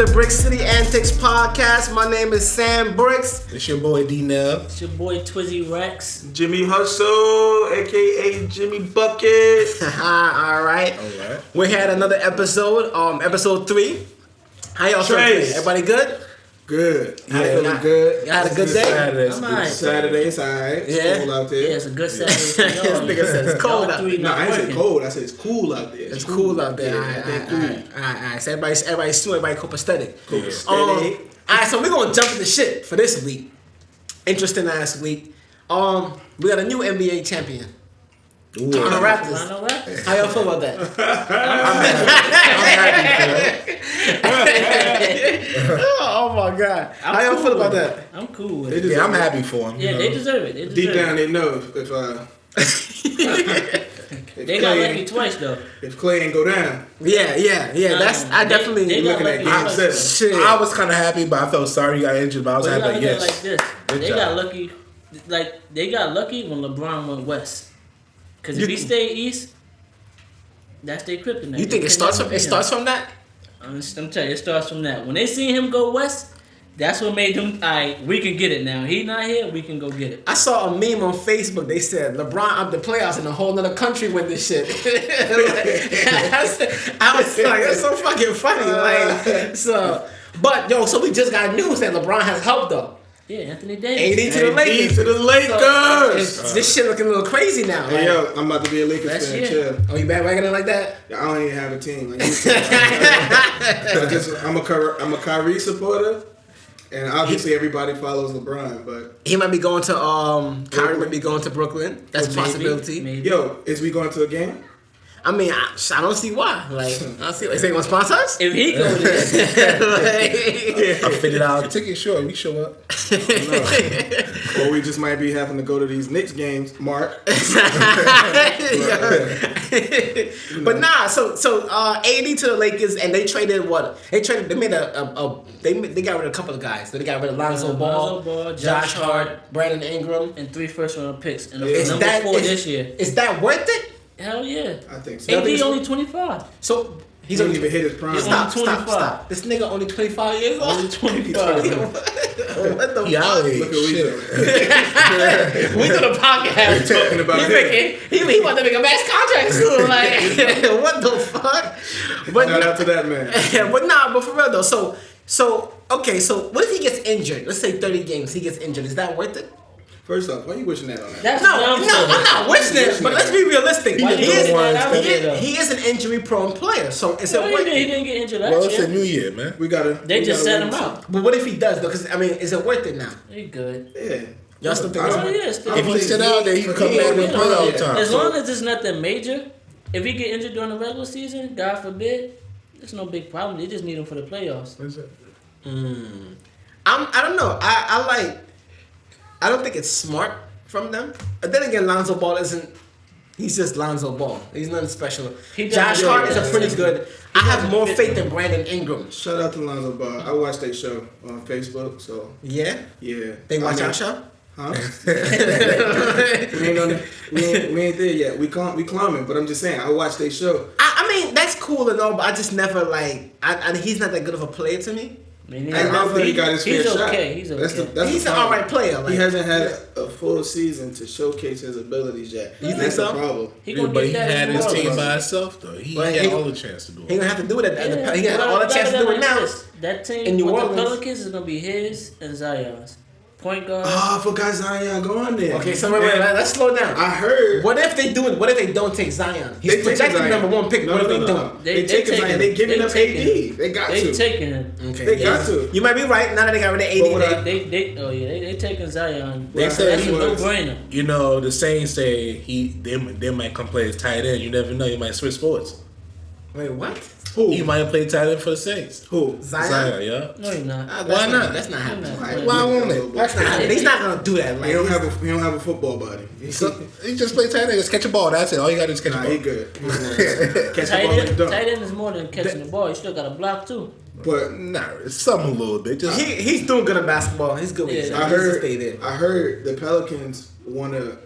to Brick City Antics podcast. My name is Sam Bricks. It's your boy D-Nell. It's your boy Twizzy Rex. Jimmy Hustle, aka Jimmy Bucket. Alright. We had another episode, episode 3. How y'all feeling? Everybody good? Good. Yeah, feeling good. You had a good day? Saturday, it's alright. It's cold out there. Yeah, it's a good Saturday for y'all. This nigga said it's cold out there. No, I ain't said cold. I said it's cool out there. It's cool out there. Alright. So everybody's suing, everybody copacetic. Alright, so we're gonna jump into shit for this week. Interesting ass week. We got a new NBA champion. Toronto Raptors. How y'all feel about that? I'm happy. Oh my god. How y'all feel about that? I'm cool with it. Yeah, I'm happy for them. Yeah, they deserve it. Deep down, they know if they got lucky twice though. If Clay ain't go down. Yeah. I definitely they looking at game 7. Shit. I was kind of happy, but I felt sorry he got injured. But I was happy. Like, yes. Like this. They got lucky. Like they got lucky when LeBron went west. Because if he stayed east, that's their kryptonite. You think it starts from that? I'm telling you, it starts from that. When they seen him go west, that's what made them, alright, we can get it now. He not here, we can go get it. I saw a meme on Facebook. They said LeBron up the playoffs and a whole nother country win this shit. I was like, that's so fucking funny. So we just got news that LeBron has helped though. Yeah, Anthony Davis. AD to the Lakers. So, this shit looking a little crazy now. Hey, yo, I'm about to be a Lakers fan. Chill. Oh, you bandwagoning it like that? I don't even have a team. I'm a Kyrie supporter, and obviously everybody follows LeBron. But he might be going to Kyrie might be going to Brooklyn. That's a possibility. Maybe. Yo, is we going to a game? I mean, I don't see why. I don't see. Is they gonna sponsor us? If he goes there, I figured out ticket. Sure, we show up. Or we just might be having to go to these Knicks games, Mark. But nah. So AD to the Lakers, and they traded what? They made they got rid of a couple of guys. So they got rid of Lonzo Ball, Josh Hart, Brandon Ingram, and 3 first-round picks, and is number that 4 this year. Is that worth it? Hell yeah. I think so. AD only 25. So he don't even hit his prime. Stop. This nigga only 25 years old? Only 25. What the fuck? Look at We do the podcast. We're talking about he want to make a max contract soon. Like, what the fuck? But shout out to that man. But for real though. So what if he gets injured? Let's say 30 games, he gets injured. Is that worth it? First off, why are you wishing that on that? That's I'm not wishing it, but let's be realistic. He is an injury-prone player, so it's he didn't get injured last year. year. It's a new year, man. They just set him out. But what if he does though? Because I mean, is it worth it now? He good. Yeah. Y'all still think? If he sit out there, he can come back and play all the time. As long as it's nothing major, if he get injured during the regular season, God forbid, there's no big problem. They just need him for the playoffs. What is it? I don't know. I don't think it's smart from them. But then again, Lonzo Ball isn't. He's just Lonzo Ball. He's nothing special. Josh Hart is a pretty good. I have more faith in Brandon Ingram. Shout out to Lonzo Ball. I watched their show on Facebook. So yeah. They watch our show. Huh? we ain't there yet. We climbing, but I'm just saying. I watched their show. I mean, that's cool and all, but I just never he's not that good of a player to me. I don't think he got his fair shot. He's okay. He's an alright player. He hasn't had a full season to showcase his abilities yet. You think so? The problem. But he had his team by himself though. He had all the chance to do it. He gonna have to do it he got all the chance to do it now. That team in New Orleans, the Pelicans is gonna be his and Zion's. Point guard. Oh, I forgot Zion going there. Okay, so wait, let's slow down. I heard. What if they don't take Zion? He's projected number 1 pick. What if they don't? They taking Zion. They giving up AD. They got to. They taking him. Okay, they got to. You might be right. Now that they got rid of AD, they taking Zion. They said that's a no-brainer. You know, the Saints say they might come play as tight end. You never know. You might switch sports. Wait, what? Who? He might play tight end for the Saints. Who? Zion, yeah. No, he's not. Why not? That's not happening. Why won't it? That's not happening. He's not gonna do that. He don't have a football body. He just play tight end. Just catch a ball. That's it. All you got to do is catch a ball. He good. Catch the ball and dunk. Tight end is more than catching the ball. You still got to block too. But it's something a little bit. Just he's doing good at basketball. He's good with it. I heard the Pelicans want to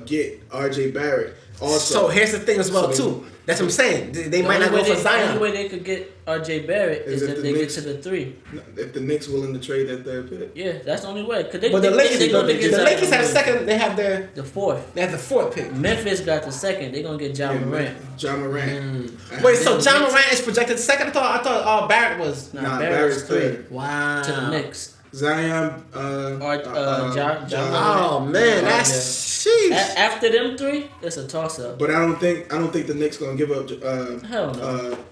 get R.J. Barrett. Also, so here's the thing as well too. That's what I'm saying. They might not go for Zion. The only way they could get R.J. Barrett is if they get to the 3. If the Knicks willing to trade that third pick. Yeah, that's the only way. But the Lakers have second. They have the 4th. They have the 4th pick. Memphis got the 2nd. They're gonna get John Morant. John Morant. Wait, so John Morant is projected second? I thought Barrett was. Nah, Barrett's 3. Wow. To the Knicks. Zion. John. Oh man, that's sheesh. After them 3, it's a toss up. But I don't think the Knicks gonna give up. Hell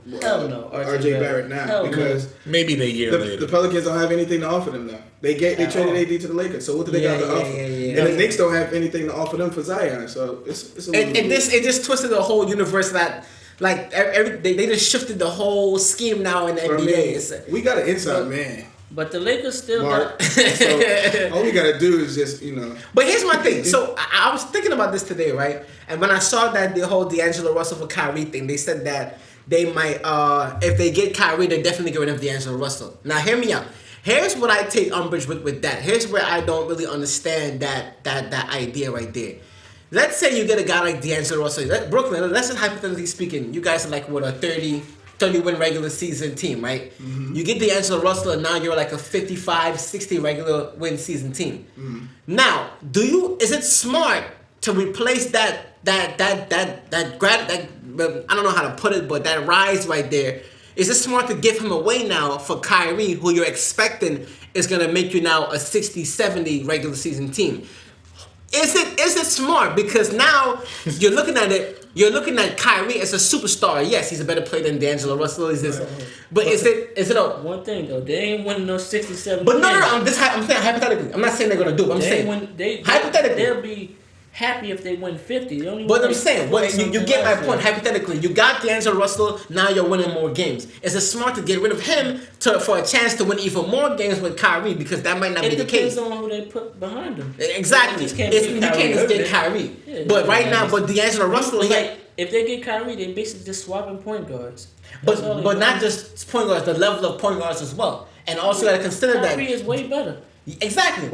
no. R.J. Barrett now because maybe the year later. The Pelicans don't have anything to offer them now. They traded AD to the Lakers. So what do they got to offer? And the Knicks don't have anything to offer them for Zion. So it's a it just twisted the whole universe that. Like they just shifted the whole scheme now in the NBA. We got an inside man. But the Lakers still got. So all we gotta do is just But here's my thing. So I was thinking about this today, right? And when I saw that the whole D'Angelo Russell for Kyrie thing, they said that they might, if they get Kyrie, they definitely get rid of D'Angelo Russell. Now hear me out. Here's what I take umbrage with that. Here's where I don't really understand that idea right there. Let's say you get a guy like D'Angelo Russell. Brooklyn, let's just hypothetically speaking, you guys are like what, a 30 win regular season team, right? Mm-hmm. You get D'Angelo Russell and now you're like a 55, 60 regular win season team. Mm-hmm. Now, is it smart to replace that I don't know how to put it, but that rise right there, is it smart to give him away now for Kyrie, who you're expecting is going to make you now a 60, 70 regular season team? Is it smart? Because now you're looking at Kyrie as a superstar. Yes, he's a better player than D'Angelo Russell. But is it a one thing though? They ain't winning no 67. But no. I'm saying hypothetically. I'm not saying they're gonna do it. I'm saying hypothetically. They'll be happy if they win 50. But I'm saying, you get my point. Hypothetically, you got D'Angelo Russell. Now you're winning more games. Is it smart to get rid of him for a chance to win even more games with Kyrie? Because that might not be the case. It depends on who they put behind him. Exactly. You can't just get Kyrie. Yeah, but right now, D'Angelo Russell, if they get Kyrie, they basically just swapping point guards. But not just point guards, the level of point guards as well. And also you got to consider that Kyrie is way better. Exactly.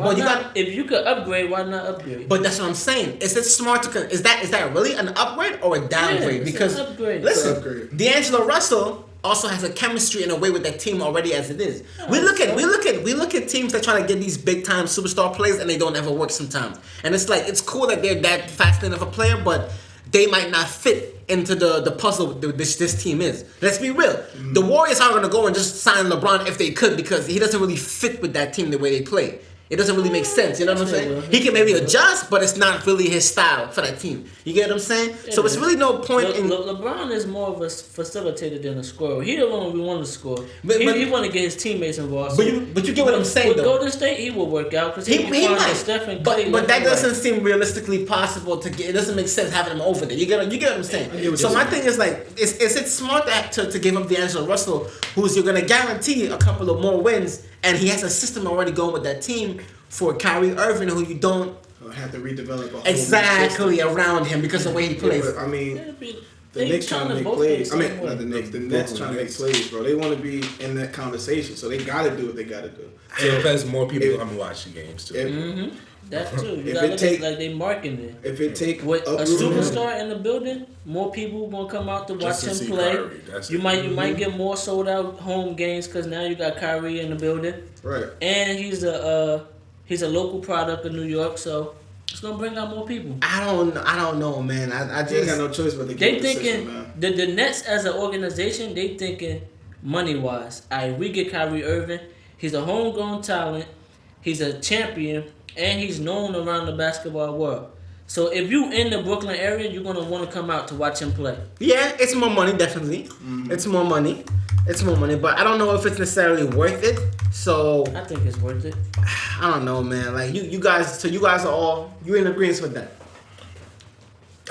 If you could upgrade, why not upgrade? But that's what I'm saying. Is it smart to? Is that really an upgrade or a downgrade? Because an upgrade. Listen, D'Angelo Russell also has a chemistry in a way with that team already as it is. We look at teams that try to get these big time superstar players and they don't ever work sometimes. And it's like it's cool that they're that fascinating of a player, but they might not fit into the puzzle this team is. Let's be real. Mm-hmm. The Warriors aren't going to go and just sign LeBron if they could because he doesn't really fit with that team the way they play. It doesn't really make sense. You know what I'm saying? He can maybe adjust, but it's not really his style for that team. You get what I'm saying? So it's really no point in... LeBron is more of a facilitator than a scorer. He don't want to be one to score. He want to get his teammates involved. But you get what I'm saying, though. With Golden State, he will work out because he might. Steph and Clay. But that doesn't seem realistically possible to get. It doesn't make sense having him over there. You get what I'm saying? So my thing is like, is it smart to give up D'Angelo Russell, who's you're going to guarantee a couple of more wins, and he has a system already going with that team, for Kyrie Irving, who you don't have to redevelop a whole exactly around him because of the way he plays. Yeah, but, I mean, the Knicks trying to make plays. I mean, not the Knicks. The Nets trying to make plays, bro. They want to be in that conversation, so they got to do what they got to do. So because more people come and watch the games too. That too. You gotta look at like they marketing it. If it take with a superstar in the building, more people gonna come out to watch him play. You might get more sold out home games because now you got Kyrie in the building. Right. And he's a local product of New York, so it's gonna bring out more people. I don't know, man. I just ain't got no choice but to they thinking the Nets as an organization. They thinking money wise. We get Kyrie Irving. He's a homegrown talent. He's a champion, and he's known around the basketball world. So if you in the Brooklyn area, you're gonna want to come out to watch him play. Yeah, it's more money, definitely. Mm-hmm. It's more money, but I don't know if it's necessarily worth it. So I think it's worth it. I don't know, man. Like you guys are all in agreement with that.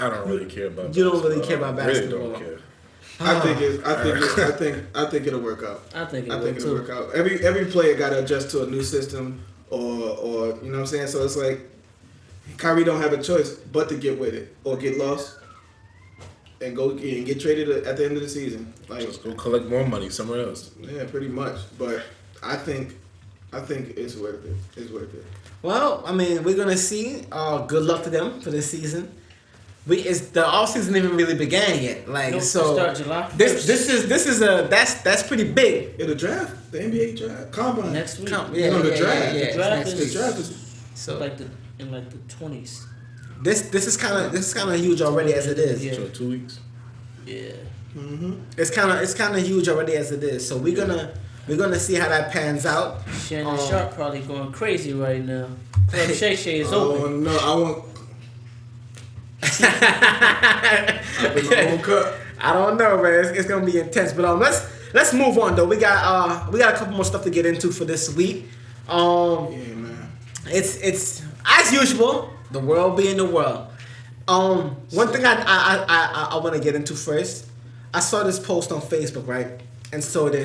I don't really care about. You don't really care about basketball. Really don't care. I think it'll work out. I think it'll work out. Every player got to adjust to a new system, or you know what I'm saying. So it's like Kyrie don't have a choice but to get with it or get lost and go and get traded at the end of the season. Like just go collect more money somewhere else. Yeah, pretty much. But I think I think it's worth it. It's worth it. Well, I mean, we're gonna see. Good luck to them for this season. The off season even really began yet. Like Nope, so, start July 1st. this is that's pretty big. Yeah, the draft, the NBA draft, combine next week. The The draft. draft The is draft is So in the 20s. this is kind of huge already as it is. Yeah. So 2 weeks. Yeah. It's kind of huge already as it is. So we're gonna see how that pans out. Shannon Sharp probably going crazy right now. Club Shay Shay is open. Oh no, I want. I've been my own cup. I don't know, man. It's gonna be intense. But let's move on though. We got a couple more stuff to get into for this week. Yeah, man. It's as usual. The world being the world. One thing I want to get into first. I saw this post on Facebook, right? And so they're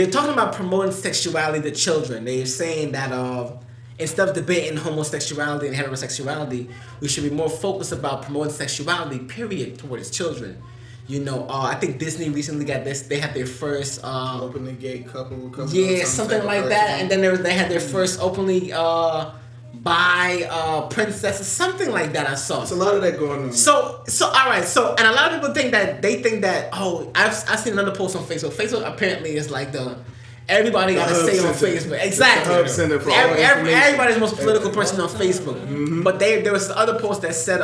talking about promoting sexuality to children. They're saying that instead of debating homosexuality and heterosexuality, we should be more focused about promoting sexuality, period, towards children. You know, I think Disney recently got this. They had their first Open the gate couple. yeah, something like that. And then they had their first openly bi princesses, something like that. I saw. It's a lot of that going on. So all right. So and a lot of people think that I've seen another post on Facebook. Facebook apparently is like everybody got to say on Facebook. Exactly. The hub center for all information. Everybody's the most political person on Facebook. Mm-hmm. But there was other post that said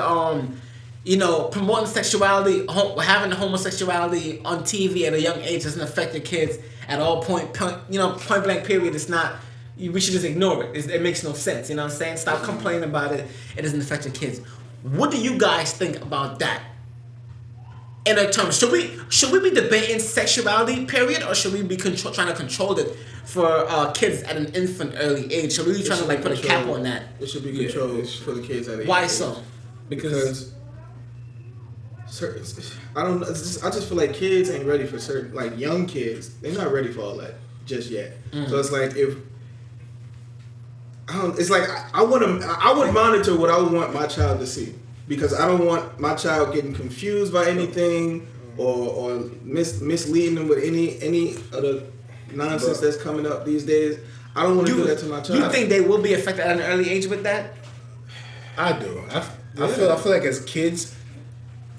promoting sexuality, having homosexuality on TV at a young age doesn't affect your kids at all. Point blank period. It's not. We should just ignore it. It makes no sense. You know what I'm saying? Stop complaining about it. It doesn't affect your kids. What do you guys think about that? In a term, should we be debating sexuality, period, or should we be trying to control it for kids at an infant early age? Should we be trying to put a cap on that? It should be controlled for the kids at age. Why so? Because I don't know. I just feel like kids ain't ready for certain, like young kids. They're not ready for all that just yet. Mm. So it's like it's like I would monitor what I would want my child to see, because I don't want my child getting confused by anything or misleading them with any of the nonsense that's coming up these days. I don't want to do that to my child. You think they will be affected at an early age with that? I do. I feel like as kids,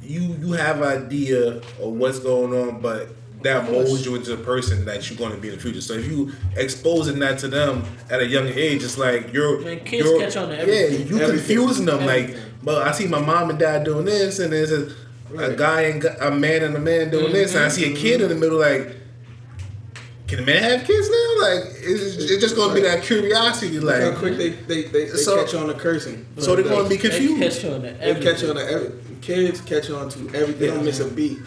you have an idea of what's going on, but that molds you into the person that you're going to be in the future. So if you exposing that to them at a young age, it's like kids catch on to everything. Yeah, you confusing them. Like, but I see my mom and dad doing this, and there's a guy and a man doing this, and I see a kid in the middle. Like, can a man have kids now? Like, it's just going to be that curiosity. Like, how quick they catch on to cursing. So they're going to be confused. They catch on to everything. They catch on to everything. Kids catch on to everything. They don't miss a beat.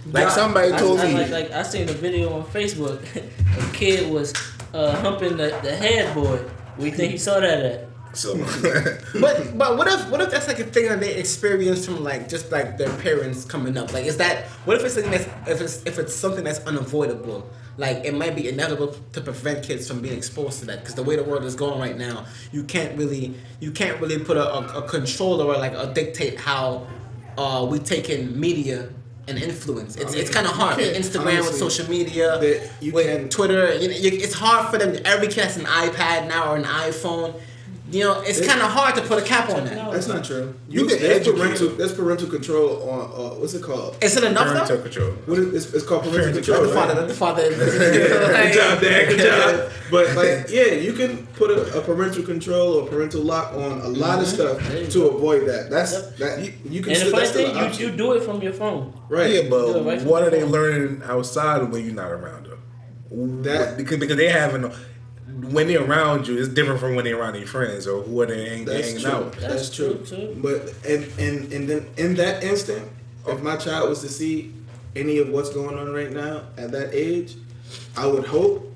Like somebody told me. Like I seen a video on Facebook. A kid was humping the headboard. Where you think he saw that at? So, but what if that's like a thing that they experience from just like their parents coming up? Like, is that what if it's something if it's something that's unavoidable? Like, it might be inevitable to prevent kids from being exposed to that, because the way the world is going right now, you can't really put a control or like a dictate how we take in media and influence. It's kind of hard. With Instagram, honestly, with social media, with Twitter. It's hard for them. Every kid has an iPad now or an iPhone. It's kind of hard to put a cap on that. That's not true. There's parental control on what's it called? Is it enough parental though? control. It's called parental control. The father. Good job, Dad. Good job. But you can put a parental control or parental lock on a lot of stuff to avoid that. You can. And the funny thing, option. you do it from your phone. Right. Yeah, but what are they learning outside when you're not around them? Because they haven't. When they're around you, it's different from when they're around their friends or who they're hanging out with. That's true. But and then in that instant, if my child was to see any of what's going on right now at that age, I would hope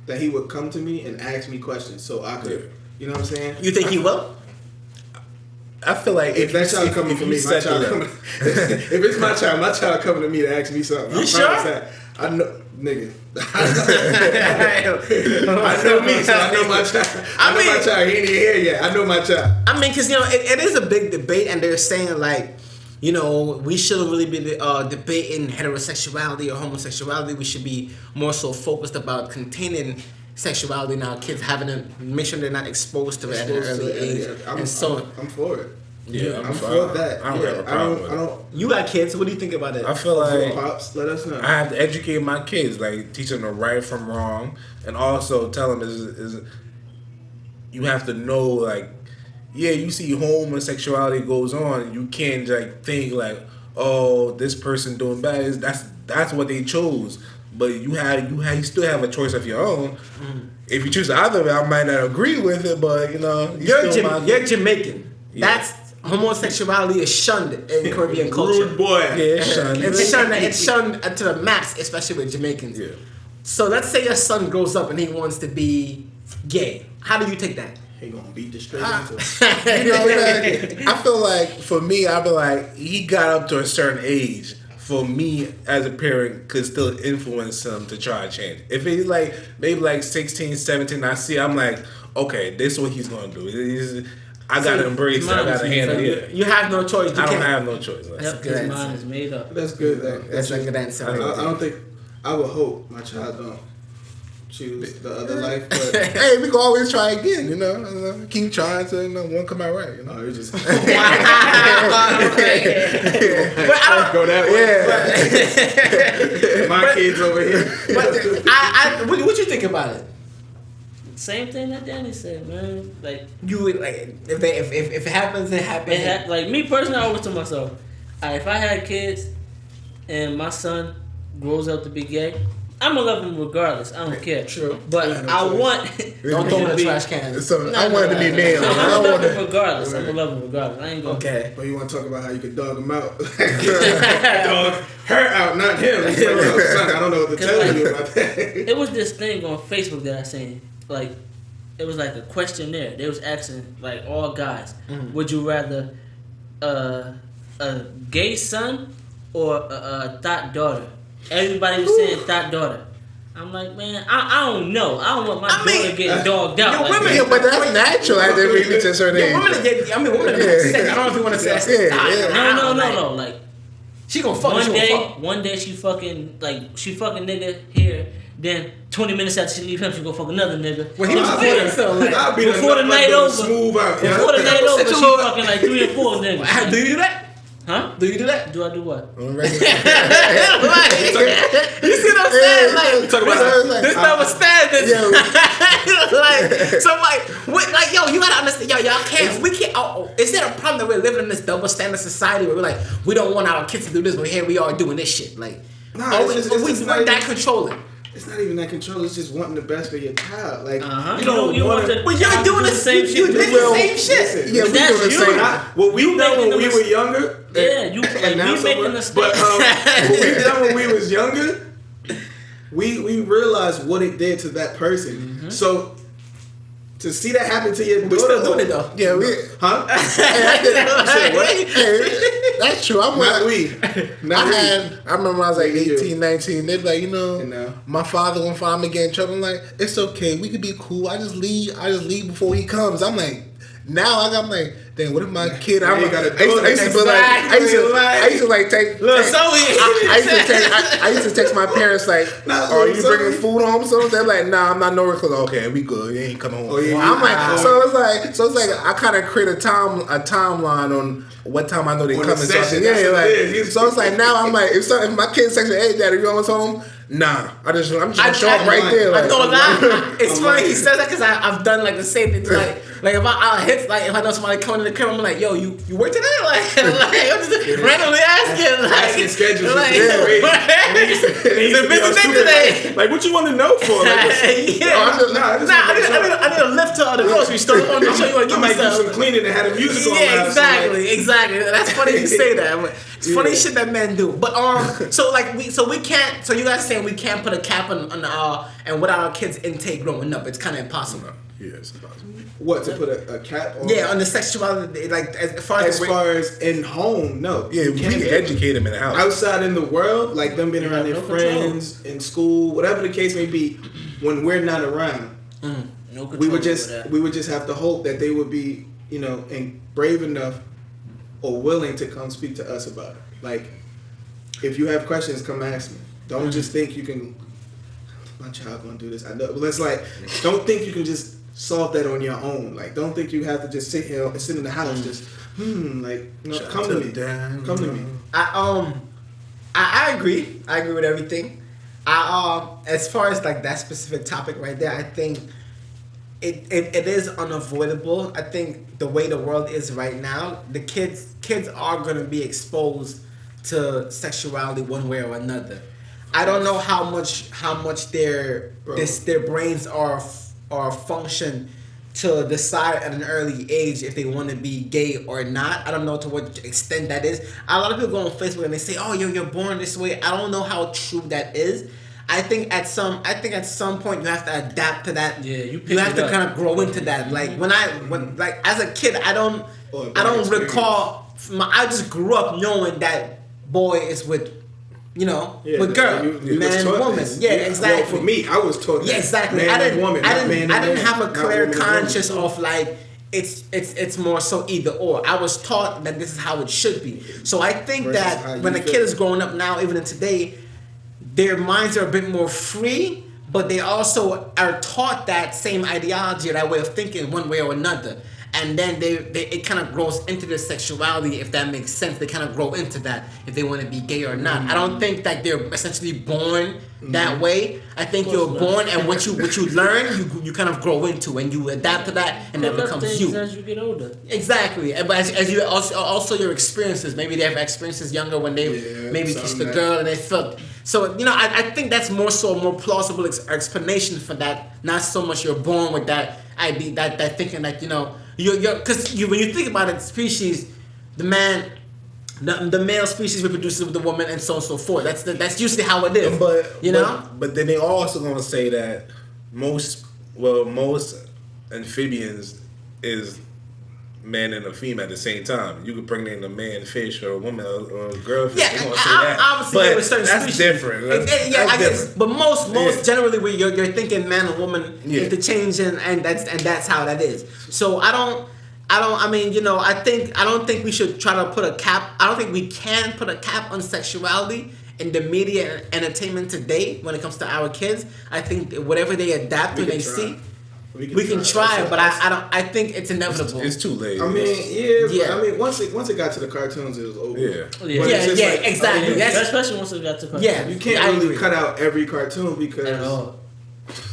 that he would come to me and ask me questions so I could, you know what I'm saying? You think he will? I feel like if that child coming for me, my child coming. If it's my child coming to me to ask me something. You sure? I know, nigga. I know me, so I know my child. I know my child. He ain't here yet. I know my child. I mean, because it is a big debate, and they're saying we shouldn't really be debating heterosexuality or homosexuality. We should be more so focused about containing sexuality now. Kids having to make sure they're not exposed to it at an early age. I'm for it. Yeah, I'm for that. I don't have a problem with it. You got kids. What do you think about it? I feel like Pops, let us know. I have to educate my kids, like teach them the right from wrong, and also tell them is you have to know, like, yeah, you see homosexuality goes on, you can't like think like, oh, this person doing bad, that's what they chose. But you still have a choice of your own. If you choose either, I might not agree with it, but you're Jamaican. Yeah. That's homosexuality is shunned in Caribbean culture. Rude boy. Yeah, it's shunned. It's shunned to the max, especially with Jamaicans. Yeah. So let's say your son grows up and he wants to be gay. How do you take that? He gonna beat the straight into it. I feel like for me, I feel like he got up to a certain age. For me, as a parent, could still influence him to try to change. If he's like maybe like 16, 17, I see, I'm like, okay, this is what he's gonna do. I gotta embrace it. I gotta handle it. You have no choice. I don't have no choice. His mind is made up. That's good. That's a good answer. I don't think. I would hope my child don't choose the other life, but hey, we can always try again. Keep trying to one come out right. no, it's just But I don't go that way. Yeah. My kids over here. But what you think about it? Same thing that Danny said, man. Like you would like if it happens, it happens. Like me personally, I always tell myself, if I had kids and my son grows up to be gay, I'm gonna love him regardless. I don't care. True. But I want don't throw him in the trash can. So I want to be male. I'm gonna love him regardless. I'm gonna love him regardless. I ain't gonna. Okay. But you want to talk about how you could dog him out? Dog her out, not him. It's like, yo, son, I don't know what to tell you about that. It was this thing on Facebook that I seen. Like, it was like a questionnaire. They was asking like all guys, would you rather a gay son or a thought daughter? Everybody was saying thought daughter. I'm like, man, I don't know. I don't want my daughter getting dogged out. Like women, yeah, but that's natural at the reach a certain age. Women get. I mean, women get sex. I don't know if you want to say that. No. Like, she gonna fuck. One day she fucking nigga here. Then 20 minutes after she leave him, she go fuck another nigga. Well, he was before the night over. Smooth out. Before the night over, she fucking like 3 or 4 niggas. Do you do that? Huh? Do you do that? Do I do what? You see what I'm saying? Like, this double standard. Yo, you gotta understand. Yo, y'all can't. We can't. Is there a problem that we're living in this double standard society where we're like, we don't want our kids to do this, but here we are doing this shit? Like, we're that controlling. It's not even that control. It's just wanting the best for your child. Like you don't want to. But you're doing the same shit. You did the same shit. Yeah, we doing the same. What we done when we were younger. Yeah, you like we making a mistake. But what we done when we was younger, we realized what it did to that person. Mm-hmm. So to see that happen to your daughter, we still doing it though. Yeah, huh? That's true. I remember when I was like 18, 19. They'd be like, my father gonna find me get in trouble. I'm like, it's okay. We could be cool. I just leave before he comes. I'm like, now I'm like, dang, what if my kid? I used to text my parents like, "Are you bringing food home?" So they're like, "Nah, I'm not nowhere close." Okay, we good. You ain't coming home. I'm like, so it's like I kind of create a timeline on what time I know they coming. So it's like now I'm like, if my kid's sexual age, Daddy, you almost home? Nah, I'm just gonna show up right there. Like, I don't lie. It's funny he says that because I've done like the same thing. Like if I know somebody coming in the crib, I'm like, yo, you work today? Like I'm just randomly asking schedules. It's a busy day today. Like what you want to know for? I need a lift to the grocery store. I want to show you what to give me some cleaning and had a music on. Yeah, exactly. That's funny you say that. It's funny shit that men do. But so we can't. So you guys saying we can't put a cap on and what our kids intake growing up? It's kind of impossible. Yeah, it's impossible. What, to put a cap on? Yeah, on the sexuality, like as far as in home, no. Yeah, we can educate them in the house. Outside in the world, like them being around their friends, in school, whatever the case may be, when we're not around, we would just have to hope that they would be, brave enough or willing to come speak to us about it. Like, if you have questions, come ask me. Don't just think you can my child gonna do this? I know, but it's like, don't think you can just solve that on your own. Like, don't think you have to just sit here and sit in the house, just like, come to me, come to me. I agree. I agree with everything. As far as like that specific topic right there, I think it is unavoidable. I think the way the world is right now, the kids are gonna be exposed to sexuality one way or another. I don't know how much their brains are function to decide at an early age if they want to be gay or not. I don't know to what extent that is. A lot of people go on Facebook and they say, "Oh, you're born this way." I don't know how true that is. I think at some point you have to adapt to that. Yeah, you have to kind of grow into that. Like when as a kid, I don't recall. I just grew up knowing that boy is with. With girl, man and woman. This. Yeah, exactly. Well, for me, I was taught that. Yeah, exactly. Man and woman. I didn't have a clear conscience of like it's more so either or. I was taught that this is how it should be. So I think that when a kid is growing up now, even in today, their minds are a bit more free, but they also are taught that same ideology, that way of thinking, one way or another. And then it kind of grows into their sexuality, if that makes sense. They kind of grow into that if they want to be gay or not. I don't think that they're essentially born that way. I think you're born, and what you learn, you kind of grow into, and you adapt to that, and that becomes you. As you get older. Exactly, but as you also your experiences. Maybe they have experiences younger when they maybe kissed a girl and they felt. So I think that's more plausible explanation for that. Not so much you're born with that idea, that thinking that because when you think about it, species, the male species reproduces with the woman, and so on and so forth. That's usually how it is. But then they also gonna say that most amphibians is man and a female at the same time. You could pregnate a man fish or a woman or a girl fish. Yeah, obviously with certain that's species. Different. I guess. But most generally, where you're thinking man and woman interchanging, and that's how that is. So I don't think we should try to put a cap. I don't think we can put a cap on sexuality in the media and entertainment today when it comes to our kids. I think whatever they adapt to, they see. We can try, but I think it's inevitable. It's too late. I mean, once it got to the cartoons, it was over. Exactly. Especially once it got to cartoons. Yeah, you can't really cut out every cartoon because. At all.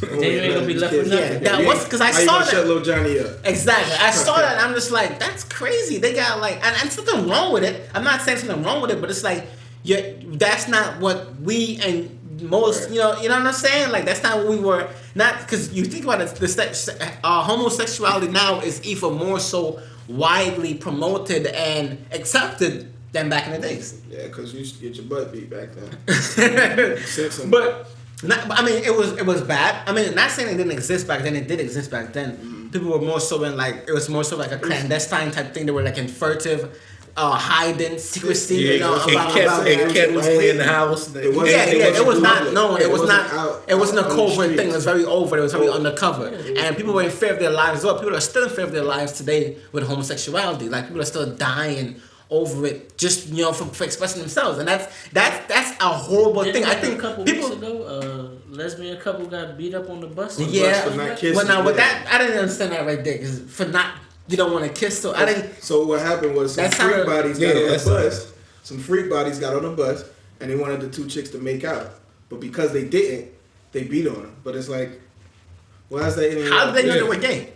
Then you ain't gonna be left with nothing. That was because I saw that. Shut Lil Johnny up. Exactly. I saw that. And I'm just like, that's crazy. They got like, and something wrong with it. I'm not saying something wrong with it, but it's like, that's not what we and most, you know what I'm saying? Like that's not what we were. Not because you think about it, homosexuality now is even more so widely promoted and accepted than back in the days. Yeah, because you used to get your butt beat back then. It was bad. I mean, not saying it didn't exist back then. It did exist back then. Mm-hmm. People were more so in like, it was more so like a clandestine type thing. They were like in furtive, hiding, secrecy. It kept only in the house. It was not known. It wasn't a covert thing. It was very overt. It was very undercover. And people were in fear of their lives as well. People are still in fear of their lives today with homosexuality. Like people are still dying over it, just for expressing themselves, and that's a horrible thing. I think a couple weeks ago, lesbian couple got beat up on the bus. For not kissing. Well, now with that, I didn't understand that right there, because for not, you don't want to kiss. So I didn't. So what happened was some freak bodies got on the bus. Some freak bodies got on the bus, and they wanted the two chicks to make out, but because they didn't, they beat on them. But it's like, well, how's that? How did they know they were gay?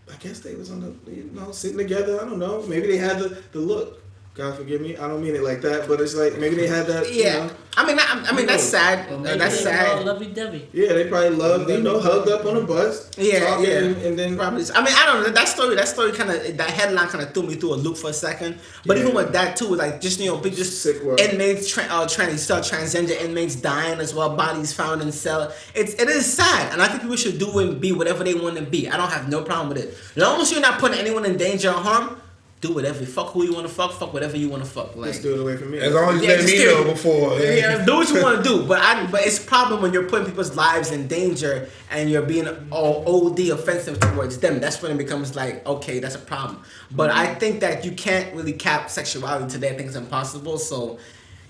I guess they was on the, sitting together. I don't know. Maybe they had the look. God forgive me. I don't mean it like that, but it's like maybe they had that. Yeah. I mean that's sad. Well, that's sad. Lovey-dovey. Yeah, they probably loved, hugged up on a bus. Yeah. And then probably. I mean, I don't know. That story kind of, that headline kind of threw me through a loop for a second. But even with that too, like just people just sick world. Inmates, transgender inmates dying as well, bodies found in cell. It is sad, and I think people should do and be whatever they want to be. I don't have no problem with it. As long as you're not putting anyone in danger or harm. Do whatever. Fuck who you want to fuck. Fuck whatever you want to fuck. Like, just do it away from me. As long as you let me know before. Yeah, do what you want to do. But it's a problem when you're putting people's lives in danger and you're being all OD offensive towards them. That's when it becomes like, okay, that's a problem. But I think that you can't really cap sexuality today. I think it's impossible. So,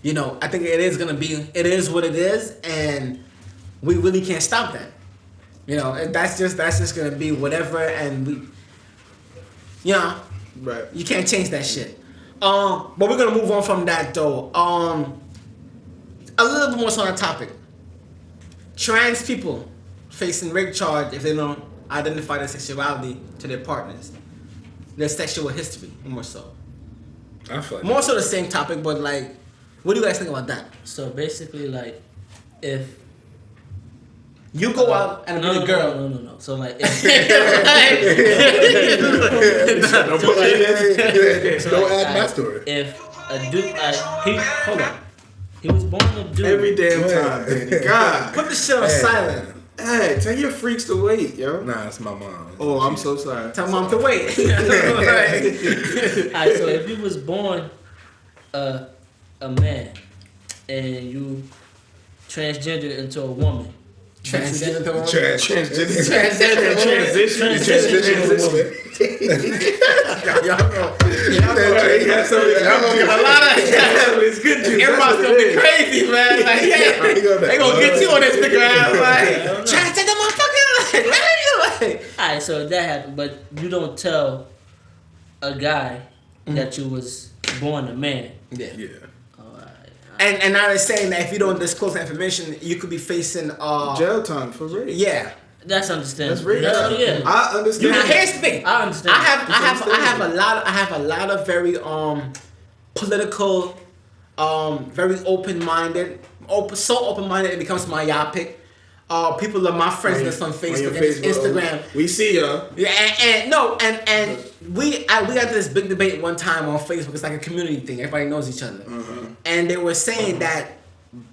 I think it is what it is. And we really can't stop that. You know, and that's just gonna be whatever, and we, you know, Right. you can't change that shit. But we're gonna move on from that though. A little bit more on that topic. Trans people facing rape charge if they don't identify their sexuality to their partners, their sexual history, more so. I feel like More so the same topic, but like, what do you guys think about that? So basically, like, if You go out and meet a girl. No. So like, Don't add my story. If a dude, hold on, he was born a dude. Every damn time, Danny. God. Put the shit on silent. Hey, tell your freaks to wait, yo. Nah, it's my mom. Oh, I'm so sorry. Tell mom to wait. Alright, so if you was born a man and you transgendered into a woman, Transgender to a woman. Transition. Y'all gonna get a lot of it's good juice. everybody's gonna be crazy, man. Like, yeah, they gonna get you on Instagram. Like, transgender motherfucker. Like, alright, so if that happened, but you don't tell a guy that you was born a man. yeah. Yeah. And now they're saying that if you don't disclose that information, you could be facing Jail time for rape. yeah. That's understandable. That's rape. Yeah. I You understand. know, here's the thing. I understand. I have a lot of very political, very open-minded, so open-minded it becomes myopic. People are my friends that's on Facebook and Instagram. We see y'all. Yeah, and we had this big debate one time on Facebook. It's like a community thing. Everybody knows each other, and they were saying that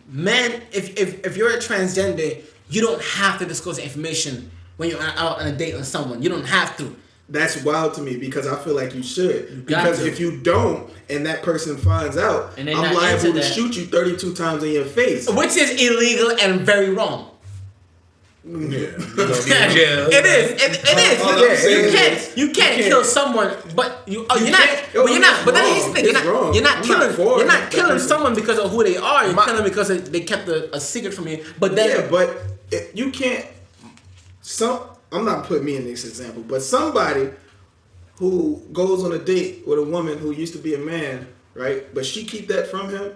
men, if you're a transgender, you don't have to disclose the information when you're out on a date with someone. You don't have to. That's wild to me because I feel like you should. got Because to. if you don't, and that person finds out, And they're I'm not liable into to that. shoot you 32 times in your face. Which is illegal and very wrong. Yeah. You're gonna be in jail. It is. All I'm saying You can't kill someone, but you're not. But then here's the thing. It's wrong. You're not I'm killing. not for You're it. not killing someone because of who they are. You're killing them because they kept a secret from you. But then, Yeah, but you can't. I'm not putting me in this example, but somebody who goes on a date with a woman who used to be a man, right? But she keep that from him.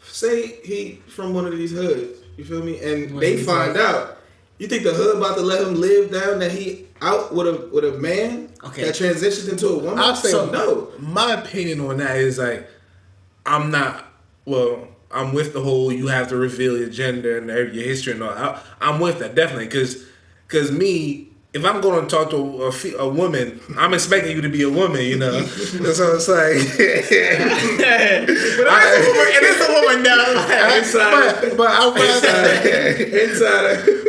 Say he from one of these hoods, you feel me? And they find out. You think the hood about to let him live down that he out with a man that transitions into a woman? I'll say no. My opinion on that is like, I'm with the whole you have to reveal your gender and your history and all. I'm with that definitely because me, if I'm going to talk to a woman, I'm expecting you to be a woman, you know. So it's like, it is a woman now.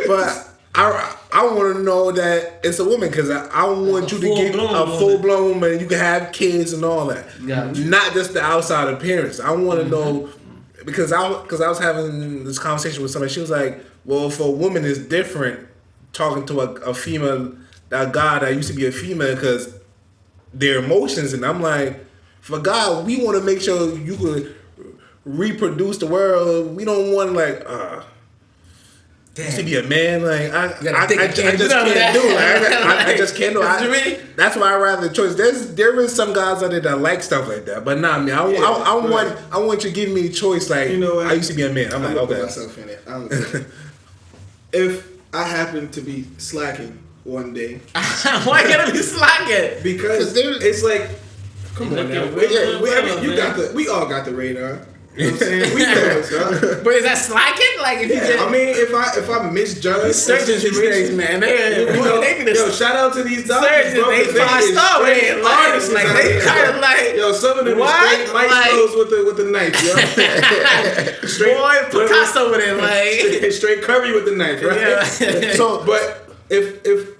But I want to know that it's a woman because I want you to get a full blown woman. You can have kids and all that, not just the outside appearance. I want to know because I was having this conversation with somebody. She was like, "Well, if a woman is different, talking to a female, a guy that used to be a female, because their emotions." And I'm like, for God, we want to make sure you could reproduce the world. We don't want to be a man. Like I just can't do it. I just can't do it. That's why I rather choice. There is some guys out there that like stuff like that, but not me. I want you to give me a choice. Like, you know what? I used to be a man. I'm like, gonna put okay. myself in it. If I happen to be slacking one day, Why gotta be slacking? because it's like, come on now. We all got the radar. You know what I'm saying? We know what's up. But is that slacking? Like if you get, I mean, if I misjudge surgeons these days, man, yo, shout out to these doctors, surgeons, bro. they 5-star rated, artists, like they kind of like, yo, some of them what? straight maestros with the knife, yo. Straight boy, Picasso with it, like straight Curry with the knife, right? Yeah. So, but if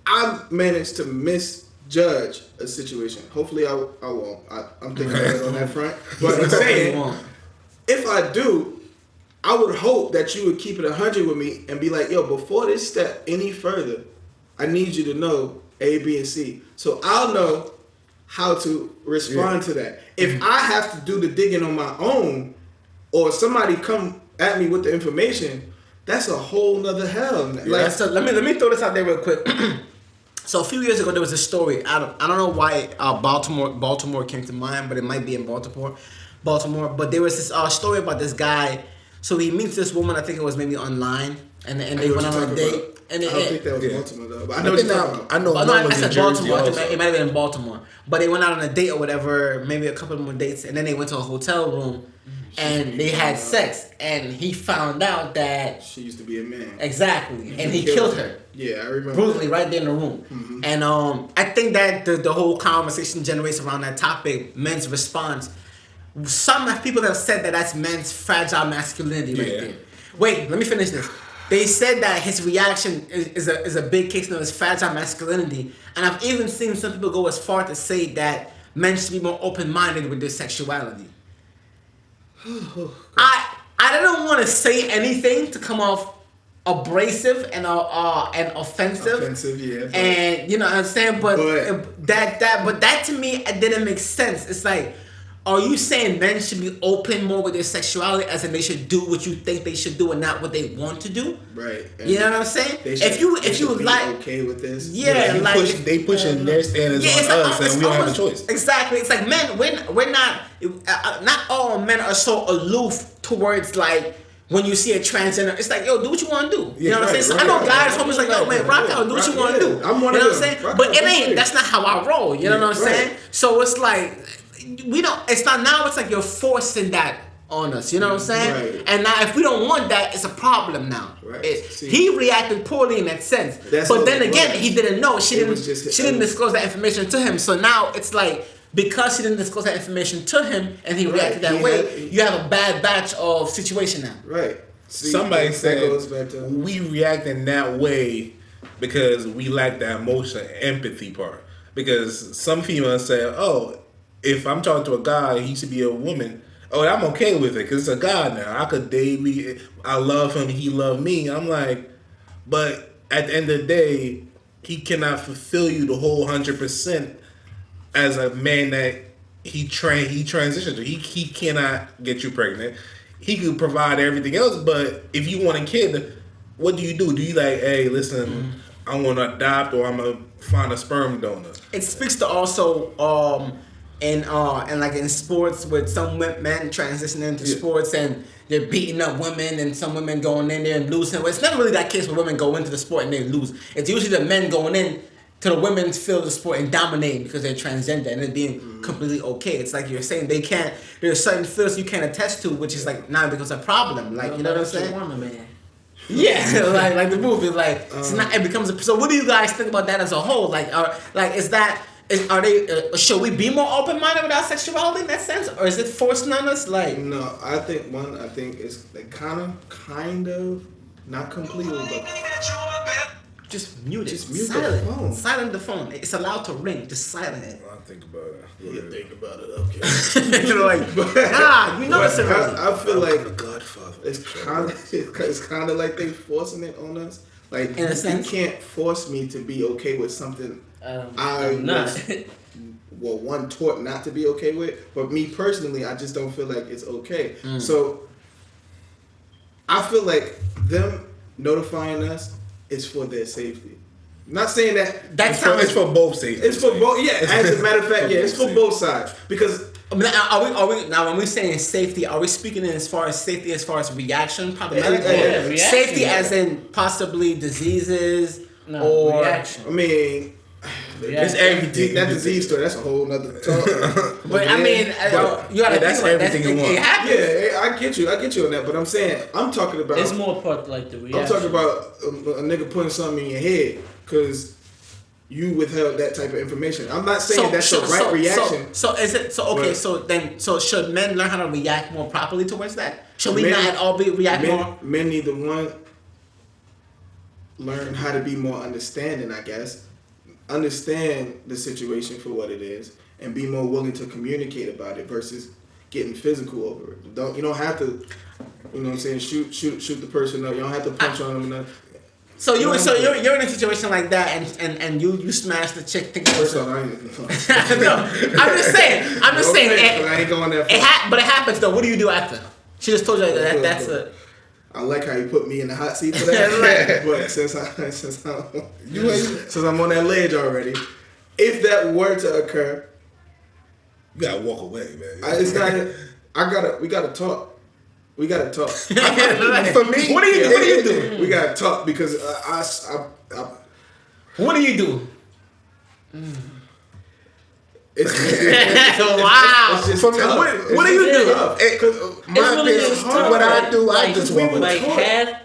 I manage to misjudge a situation, hopefully I won't. I'm thinking about it on that front. But I'm saying, if I do, I would hope that you would keep it 100 with me and be like, yo, before this step any further, I need you to know A, B, and C. So I'll know how to respond to that. If I have to do the digging on my own, or somebody come at me with the information, that's a whole nother hell. Like, so let me throw this out there real quick. So a few years ago, there was a story. I don't know why Baltimore came to mind, but it might be in Baltimore. But there was this story about this guy. So he meets this woman. I think it was maybe online, and they went on a date. And I don't think that was Baltimore though. But I know what you're talking about. I know. I said Baltimore. Also. It might have been in Baltimore. But they went out on a date or whatever, maybe a couple more dates, and then they went to a hotel room, and they had sex. And he found out that she used to be a man. Exactly, and he killed her. Yeah, I remember. Brutally, right there in the room. Mm-hmm. And I think that the whole conversation generates around that topic, men's response. Some people have said that that's men's fragile masculinity right there. Wait, let me finish this. They said that his reaction is a big case of his fragile masculinity. And I've even seen some people go as far to say that men should be more open-minded with their sexuality. I don't want to say anything to come off abrasive and offensive. Offensive, yeah. And you know what I'm saying? But that to me, it didn't make sense. It's like, are you saying men should be open more with their sexuality, as in they should do what you think they should do and not what they want to do? Right. And you know what I'm saying? If you be like okay with this, they pushing their standards on us, and we don't have a choice. Exactly. It's like men. We're not all men are so aloof towards like. When you see a transgender, it's like, yo, do what you want to do. You know what I'm saying? So I know guys, homies like, yo, man, rock out, do what you want to do. I'm one of them. You know what I'm saying? But it ain't. That's not how I roll. You know what I'm saying? So it's like, we don't. It's not now. It's like you're forcing that on us. You know what I'm saying? Right. And now, if we don't want that, it's a problem now. Right. He reacted poorly in that sense. But then again, he didn't know. She didn't disclose that information to him. So now it's like, because she didn't disclose that information to him and he reacted that way, you have a bad batch of situation now. Right. Somebody said we react in that way because we lack that emotion, empathy part. Because some females say, oh, if I'm talking to a guy, he should be a woman. Oh, I'm okay with it because it's a guy now. I could date. I love him. He love me. I'm like, but at the end of the day, he cannot fulfill you the whole 100%. As a man that he transitioned to, he cannot get you pregnant. He could provide everything else, but if you want a kid, what do? Do you like, hey, listen, I want to adopt, or I'm gonna find a sperm donor? It speaks to also and like in sports, with some men transitioning into sports and they're beating up women, and some women going in there and losing. Well, it's not really that case where women go into the sport and they lose. It's usually the men going in to the women's field of sport and dominating because they're transgender and it being completely okay. It's like you're saying there's certain fields you can't attest to, which is like now becomes a problem. Like, you know what I'm saying? Man. Yeah, like the movie, like it becomes. So what do you guys think about that as a whole? Like, should we be more open minded with our sexuality in that sense, or is it forced on us? Like, no, I think it's like kind of not completely, but. Just mute it. Just mute silent. the phone. Silent the phone. It's allowed to ring. Just silent it. I'll think about it. You think about it, okay. You're like, you know it's already. I feel like the Godfather. It's kind of like they forcing it on us. Like, in a sense, you can't force me to be okay with something I'm not. One taught not to be okay with. But me personally, I just don't feel like it's okay. So I feel like them notifying us is for their safety. Not saying that it's for both safety. It's for both. Yeah, as a matter of fact, it's for both sides. Because are we now when we're saying safety, are we speaking in as far as safety as far as reaction, problematic, reaction, safety as in possibly diseases or reaction? I mean, it's everything. That disease story, that's a whole nother talk. But I mean, you gotta that's think about everything that. you want. Yeah, I get you on that. But I'm saying, I'm talking about. It's more part like the reaction. I'm talking about a nigga putting something in your head because you withheld that type of information. I'm not saying that's the right reaction. So should men learn how to react more properly towards that? Should we not at all react more? Men need to learn how to be more understanding, I guess. Understand the situation for what it is and be more willing to communicate about it versus getting physical over it. You don't have to, you know what I'm saying, shoot the person up. You don't have to punch on them. So you're in a situation like that and you smash the chick. No, I'm just saying. I ain't going there. But it happens though. What do you do after? She just told you that's a. I like how you put me in the hot seat for that. But since I'm on that ledge already, if that were to occur, you gotta walk away, man. We gotta talk. We gotta talk. For me, what do you do? We gotta talk because What do you do? It's wow. It's just For me, tough. What do you do? My opinion, what I do, I just walk away.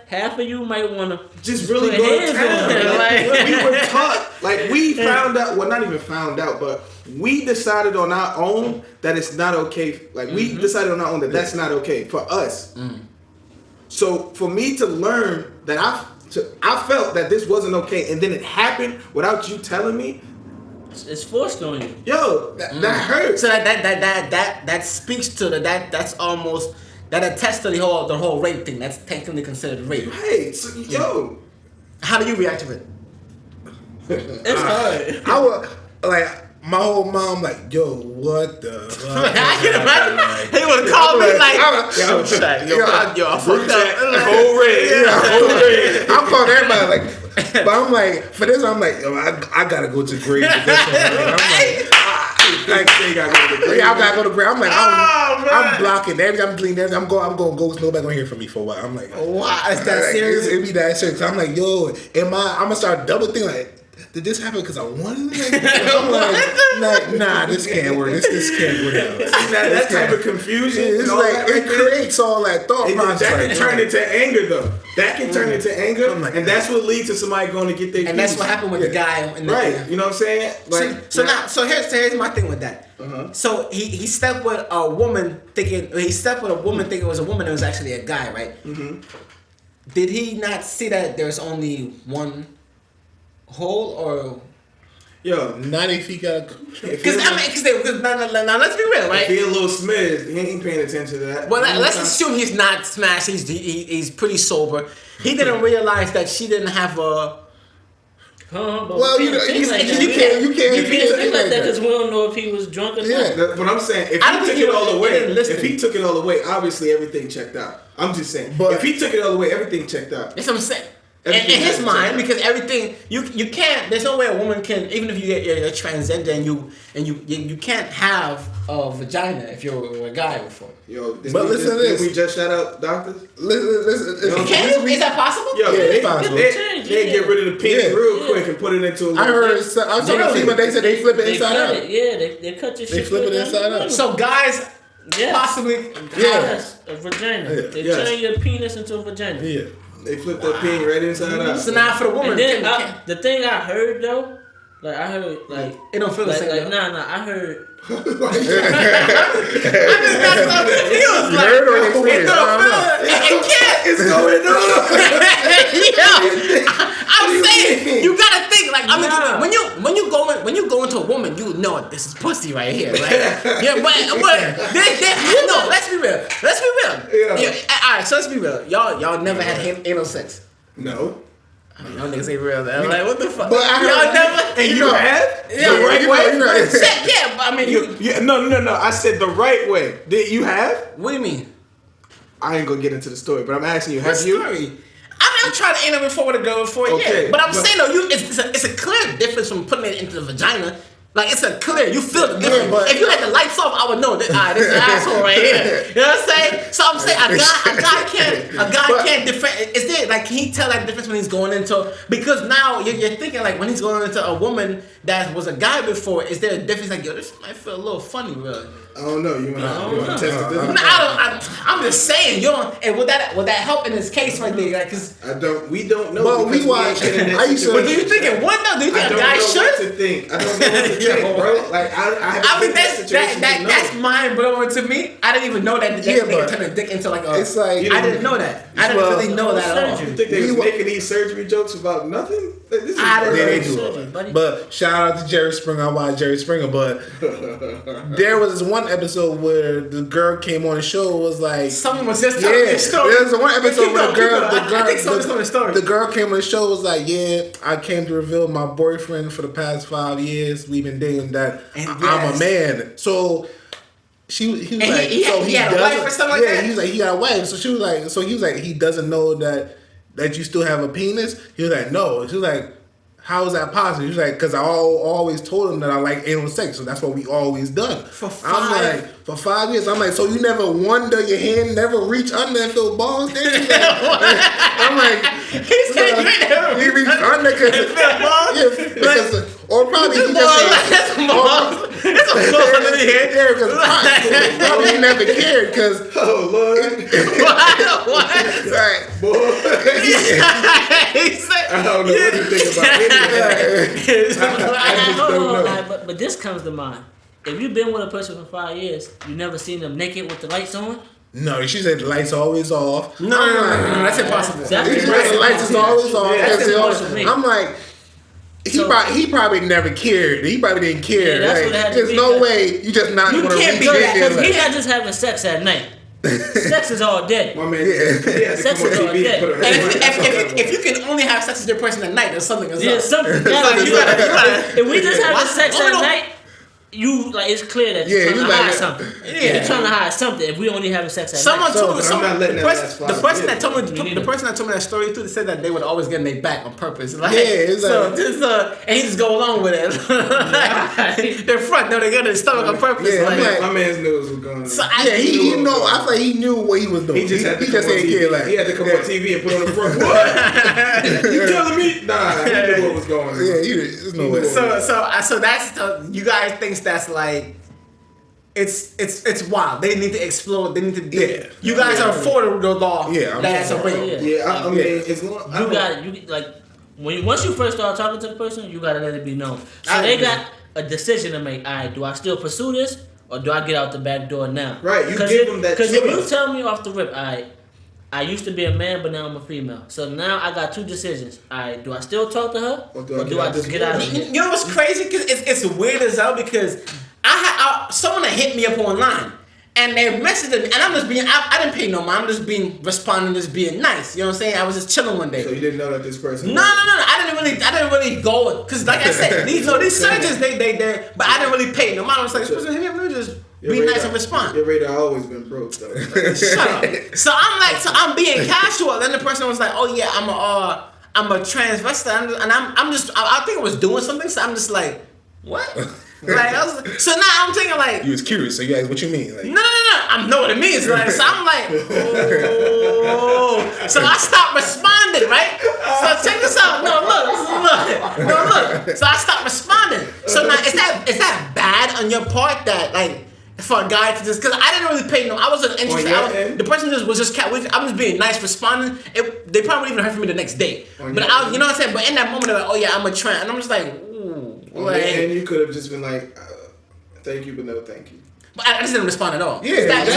Half of you might want to just really put go to hands town. on it. Like, we were taught, like we found out. Well, not even found out, but we decided on our own that it's not okay. Like we decided on our own that that's not okay for us. So for me to learn that I felt that this wasn't okay, and then it happened without you telling me. It's forced on you. Yo, that hurts. So that speaks to that's almost that attests to the whole rape thing. That's technically considered rape. Hey, so, yo, how do you react to it? It's hard. I would like my whole mom like, yo, what the? I can imagine. He would call me like, yo, I fucked up. whole red. I'm calling everybody like, but I'm like, for this, I'm like, yo, I gotta go to the grave for this one. I gotta go to the grave. I'm like, I'm blocking everything. I'm deleting everything. I'm going ghost. Nobody gonna hear from me for a while. I'm like, wow, is that serious? It be that serious. I'm like, yo, I'm gonna start double thinking like, did this happen because I wanted it? I'm like, nah, this can't work. This can't work out. That type of confusion. It's like it creates all that thought process. That can turn into anger, though. That can turn into anger, and that's what leads to somebody going to get their. And that's what happened with the guy. Right. You know what I'm saying? Like, so here's my thing with that. So he slept with a woman thinking it was a woman. It was actually a guy, right? Did he not see that there's only one hole, or yo, not if he got because now let's be real, right? If he a little smidge, he ain't paying attention to that. Well, let's assume he's not smashed. He's pretty sober. He didn't realize that she didn't have a. Well, you can't think like that because we don't know if he was drunk or not. But I'm saying if he took it all the way, obviously everything checked out. I'm just saying, but if he took it all the way, everything checked out. That's what I'm saying. In his mind, because everything you can't. There's no way a woman can, even if you're transgender and you can't have a vagina if you're a guy before. Yo, but listen to this. We just shout out doctors. Listen. Is that possible? Yo, it's possible. They get rid of the penis real quick and put it into. I heard. I saw the female. They said they flip it inside out. They cut your shit. They flip it inside out. So guys. Possibly. Yes, a vagina. They turn your penis into a vagina. Yeah. They flip that pin right inside out. So now for the woman. And then the thing I heard though, like I heard like it don't feel the same. Like, nah, I hered. I just got so confused. You heard or you it don't feel it can't. It's going on. I'm saying you gotta think like when you go into a woman, you know this is pussy right here, right? Yeah, but no, let's be real. Yeah. All right, so let's be real. Y'all never had anal sex. No. I mean, y'all niggas ain't real. I'm like, what the fuck? But y'all never. And you have? Yeah, the right way. Yeah, but I mean, no. I said the right way. Did you have? What do you mean? I ain't gonna get into the story, but I'm asking you. Have What you? story? I'm trying to anal before with a girl before, Okay, yeah. But I'm saying though, it's a clear difference from putting it into the vagina. Like it's a clear, you feel the difference. But if you had the lights off, I would know that this is an asshole right here. You know what I'm saying? So I'm saying a guy can't different. Is there like can he tell that difference when he's going into because now you're thinking like when he's going into a woman that was a guy before, is there a difference like yo this might feel a little funny really? I don't know. You want to test it? I'm just saying. You don't. And would that help in this case right there? Like, cause we don't know. But we watch. But do you think it would though? Do you think a guy should? I don't know what to think, bro. Like I mean that's mind blowing to me. I didn't even know that the nigga turned a dick into like a. It's like I didn't know that. I didn't really know that at all. You think they was making these surgery jokes about nothing? Like, this is they do. But shout out to Jerry Springer. I watched Jerry Springer, but there was this one episode where the girl came on the show. Was like someone was just telling me a story. There was one episode where the girl came on the show. Was like, yeah, I came to reveal my boyfriend for the past 5 years. We've been dating that I'm a man. So he was And like, he had a wife or something like that? Yeah, he was like, he got a wife. So he was like, he doesn't know that you still have a penis. He was like, no. She was like, how is that possible? He was like, because I always told him that I like anal sex, so that's what we always done. For 5 years. I'm like, so you never wonder your hand never reach under and feel balls? Then like, I'm like, he said you ain't never he reached under because or probably he just that's balls. It's a balls under the head. Yeah, because probably he never cared because Lord. What? Right. He said, I don't know what you think about it. I just don't know. But this comes to mind. If you've been with a person for 5 years, you never seen them naked with the lights on? No, she said the lights always off. No, that's impossible. She said the lights is always off. I'm like, he probably never cared. He probably didn't care. Yeah, that's what it had to there's be. no way you just not You going to can't reach be in that, there. Because he's not just having sex at night. Sex is all day. My man, he had to Sex come on is all TV day. and put her If you can only have sex with your person at night, there's something else. Yeah, something. You gotta. If we just having sex Why at don't- night, you like it's clear that you're trying to hide something. Yeah. You're trying to hide something. If we only having sex at Someone night, told me. I'm not letting that last The 5 person years. that told me that story too, they said that they would always get in their back on purpose. Like, it's so like- just and he just go along with it. Their front, no, they get in their stomach on purpose. Yeah, like, I'm like- My man's nose was going on. so he know. I feel like he knew what he was doing. He just had to come on said TV. like, He had to come on TV and put on the front. What? You telling me? Nah, he knew what was going on. Yeah, there's no way. So that's you guys think that's like. It's wild. They need to explode. They need to. You guys are for the law. Yeah, I'm that's a for rape. it. Yeah, I mean, as long once you first start talking to the person, you gotta let it be known. So they got a decision to make. All right, do I still pursue this or do I get out the back door now? Right, you give them that Because if you choice. tell me off the rip, all right, I used to be a man, but now I'm a female. So now I got two decisions. All right, do I still talk to her or do I just get out of here? You know what's crazy? Because it's weird as hell. Because someone that hit me up online and they messaged me, and I'm just being. I didn't pay no mind. I'm just responding, just being nice. You know what I'm saying? I was just chilling one day. So you didn't know that this person. No. I didn't really go because, like I said, these surgeons they but I didn't really pay no mind. I was like, this person hit me up. Let me just be nice and respond. Your radar always been broke though. Shut up. So I'm being casual. Then the person was like, oh yeah, I'm a transvestite, I think I was doing something. So I'm just like, what? Like, so now I'm thinking like, You was curious, so you asked what you mean. Like, no. I know what it means. Like, so I'm like, oh. So I stopped responding, right? So check this out. No, look. So I stopped responding. So now is that bad on your part that like for a guy to just because I didn't really pay no. I wasn't interested. The person was just I'm just being nice, responding. They probably even heard from me the next day. But you know what I'm saying. But in that moment, they're like, oh yeah, I'm a trans, and I'm just like, ooh. And you could have just been like, thank you, but no thank you. But I just didn't respond at all. Yeah, Is that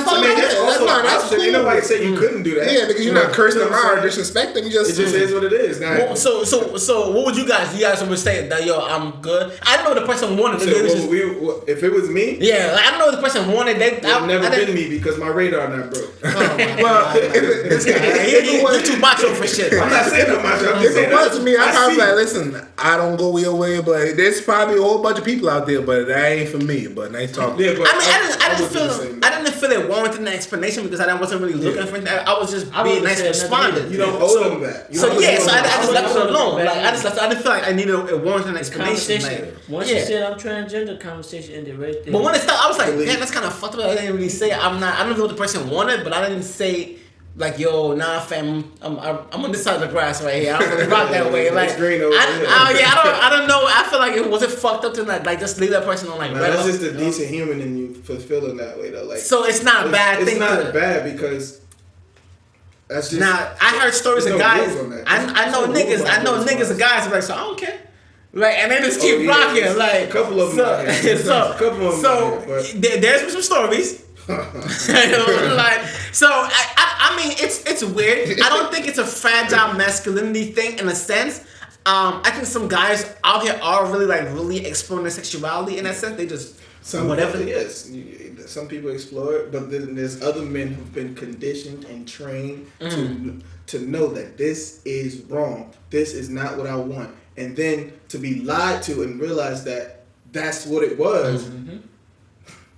fucking That's also an option. Ain't nobody said you couldn't do that. Yeah, because you're not cursing them out or disrespect them. You just It just is what it is. Now, Well, so what would you guys would say that yo I'm good? I don't know what the person wanted. so if it was me, Yeah, like, I don't know what the person wanted. it would never been me because my radar not broke. You're too macho for shit. I'm not saying I'm macho. I'm just If saying it was me, I'd probably see. be like, listen, I don't go your way, but there's probably a whole bunch of people out there, but that ain't for me. But nice talking. Yeah, but I didn't feel it warranted an explanation because I wasn't really looking for that. I was just being nice and responding. You don't owe them that. So I just left it alone. Like I didn't feel like I needed a warranted an explanation. Conversation. Once you said I'm transgender, conversation ended right there. But when it started, I was like, damn, that's kind of fucked up. I didn't really say I don't know what the person wanted, but I didn't say like, yo, nah, fam, I'm on this side of the grass right here. I don't really rock that way. Like, It's green over I don't know. I feel like it was fucked up to like just leave that person on like. That's just a decent human in you for feeling that way though. Like, so it's not a bad thing. It's not bad because that's just. Now I heard stories of guys. rules on that. I know niggas and guys are like, so I don't care. Like, and they just keep rocking. Like, a couple of them. There's some stories. I mean, it's weird. I don't think it's a fragile masculinity thing in a sense. I think some guys out here are really exploring their sexuality in that sense. They just whatever. Yes, some people explore it, but then there's other men who've been conditioned and trained to know that this is wrong. This is not what I want, and then to be lied to and realize that that's what it was.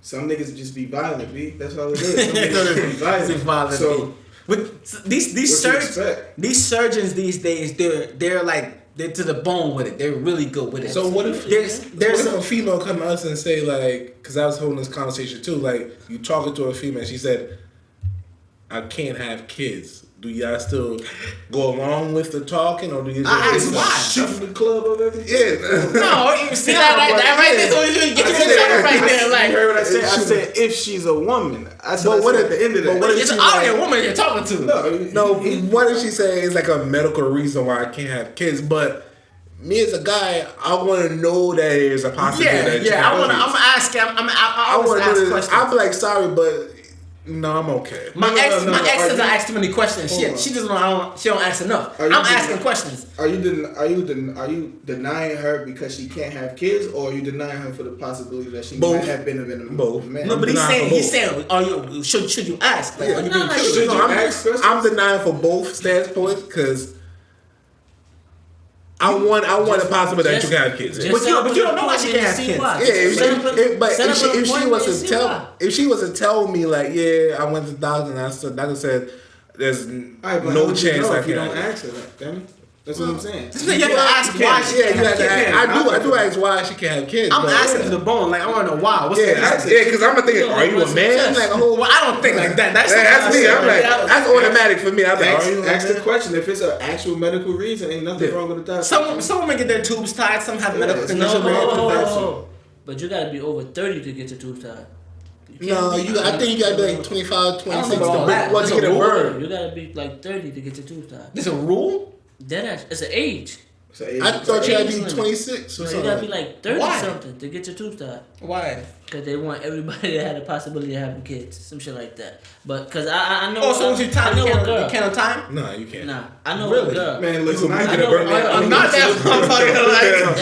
Some niggas just be violent, B. That's all it is. Some niggas just be violent. So, with these surgeons these days, they're to the bone with it. They're really good with it. So what if there's a female come to us and say like, because I was holding this conversation too, like you talking to a female, she said, "I can't have kids." Do y'all still go along with the talking, or do you just shoot the club of everything? Yeah. No, you see that right there, so you get your right there. Like, you heard what I said? I said if she's a woman. I said, what at the end of that? But it's already a woman you're talking to. No. What if she say it's like a medical reason why I can't have kids? But me as a guy, I want to know that there's a possibility. Yeah. I'm asking. I always ask questions. I'll be like, sorry, but. No, I'm okay. My ex doesn't ask too many questions. She doesn't know. She don't ask enough. I'm asking questions. Are you denying her because she can't have kids, or are you denying her for the possibility that she might have been a man? No, but he's saying, are you should you ask? Like, I'm denying for both standpoints because I want a possibility that you can have kids. But you don't know why she can't have kids. Yeah, if she was to tell me like, yeah, I went to the doctor and doctor said there's no chance I can. You don't ask her that, damn it. That's what I'm saying. You have to ask why she can't have kids. I do ask why she can't have kids. I'm asking to the bone. Like, I want to know why. Because I'm thinking, are you a man? Like, well, I don't think like that. That's me. I'm like, that's automatic for me. I'm like, ask the question. If it's an actual medical reason, ain't nothing wrong with the doctor. Some women get their tubes tied. Some have medical conditions. But you gotta be over 30 to get your tubes tied. No, I think you gotta be like 25, 26 once you get a burn. You gotta be like 30 to get your tubes tied. There's a rule? It's an age. I thought you had to be 26 or something. You gotta be like 30 something to get your tubes tied. Why? Because they want everybody to have the possibility of having kids, some shit like that. But because I know. Oh, so once you time, you can't on time? No, you can't. Nah, I know a girl. Man, listen, I know I'm not that motherfucker. I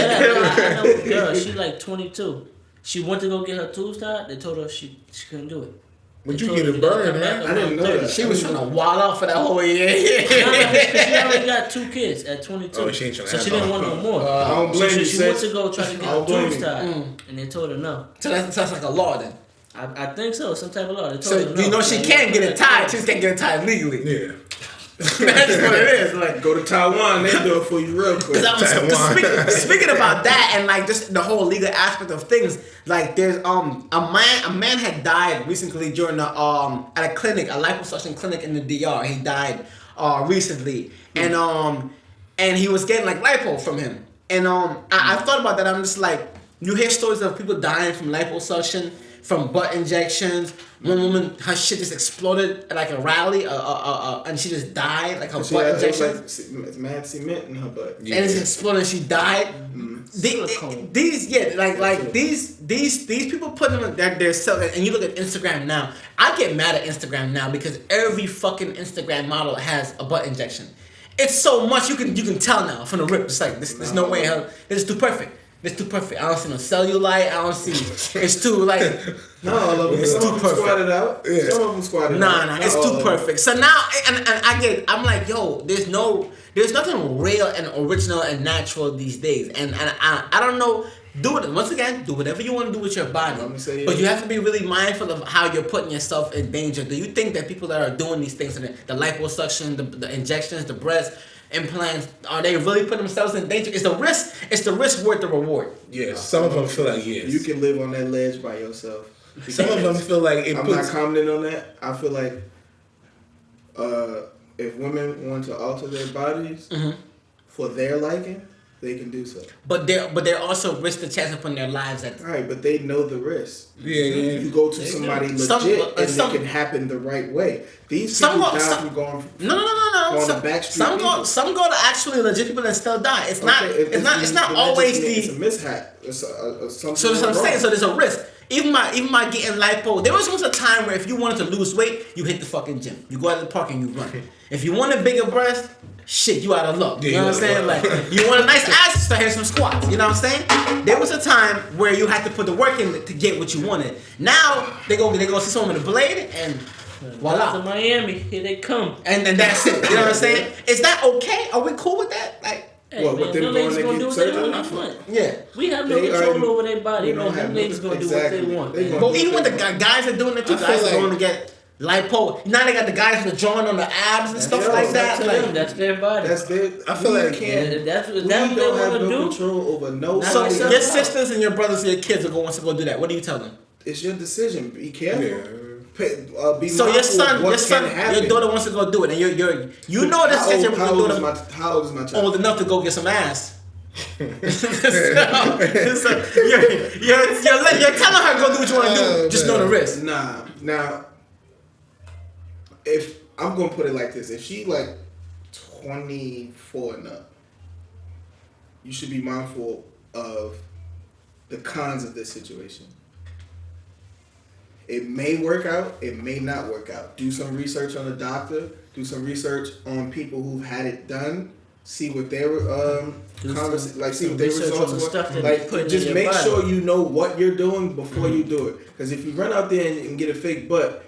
know a girl. She like 22. She went to go get her tubes tied. They told her she couldn't do it. But you get a burn, man. I didn't know that. She was trying to wild out for that whole year. She already got 2 kids at 22. Oh, she ain't trying to so she didn't want no more. I don't blame you. She went to go try to get her tubes tied, and they told her no. So that's like a law then. I think so. Some type of law. They told So her no. you know she can't get it tied. She just can't get it tied legally. Yeah. That's what it is. Like, go to Taiwan, they do it for you real quick. Speaking about that and like just the whole legal aspect of things, like there's a man had died recently during the at a clinic, a liposuction clinic in the DR. He died recently, and he was getting like lipo from him, and I thought about that. I'm just like, you hear stories of people dying from liposuction, from butt injections. One woman, her shit just exploded at like a rally, and she just died, like her butt injection. Like mad cement in her butt. Yeah. And it exploded and she died. These people put them in their selling, and you look at Instagram now. I get mad at Instagram now because every fucking Instagram model has a butt injection. It's so much you can tell now from the rip. It's like there's no way hell. This is too perfect. It's too perfect. I don't see no cellulite. I don't see. It's too like. No, it's too perfect. Squatted out. Yeah. Some of them squatted out. Nah. It's too perfect. So now, and I get it. I'm like, yo, there's nothing real and original and natural these days. And I don't know. Do it once again. Do whatever you want to do with your body, but you have to be really mindful of how you're putting yourself in danger. Do you think that people that are doing these things, the liposuction, the injections, the breast implants, are they really putting themselves in danger? Is the risk worth the reward? Yes. Some of them feel like yes. You can live on that ledge by yourself. Some of them feel like I'm not commenting on that. I feel like if women want to alter their bodies for their liking, they can do so. But they're also risk the chance of putting their lives at. Right, but they know the risk. Yeah. You go to somebody legit, and it can happen the right way. These people die from going. No. Some go to actually legit people and still die. It's not always the. It's a mishap. Something. So that's what I'm saying. So there's a risk. Even my getting lipo, there was once a time where if you wanted to lose weight, you hit the fucking gym. You go out to the park and you run. If you want a bigger breast, shit, you out of luck. You know what I'm saying? Like, you want a nice ass, start hitting some squats. You know what I'm saying? There was a time where you had to put the work in to get what you wanted. Now they go see someone with a blade and voila. To Miami, here they come. And then that's it. You know what I'm saying? Is that okay? Are we cool with that? Like, Hey, What, man, but them them ladies going gonna to do get what they surgery? want. Yeah. We have no They control already- over their body, we man. don't have Them no- ladies gonna do exactly. what they want. They man. gonna But even when the guys are doing it too, I feel guys are like- going to get lipo. Now they got the guys with drawing on the abs and stuff Yo, like That's that. them. Like, That's their body. That's their. I feel we like- can't. If that's We what they don't have want to no do. control over no. Not so like your that. sisters and your brothers and your kids are going to go do that. What do you tell them? It's your decision. Be careful. Yeah. Be So mindful of what can happen. your daughter wants to go do it, and you know this How your old, how, old daughter is my, how old is my child? old enough to go get some ass. so you're telling her go do what you want to do. Just know the risk. Nah. Now, if I'm gonna put it like this, if she like 24 and up, you should be mindful of the cons of this situation. It may work out, it may not work out. Do some research on a doctor, do some research on people who've had it done, see what their see what their research on results the were. stuff that Like they put in just your make body. sure you know what you're doing before you do it. Because if you run out there and get a fake butt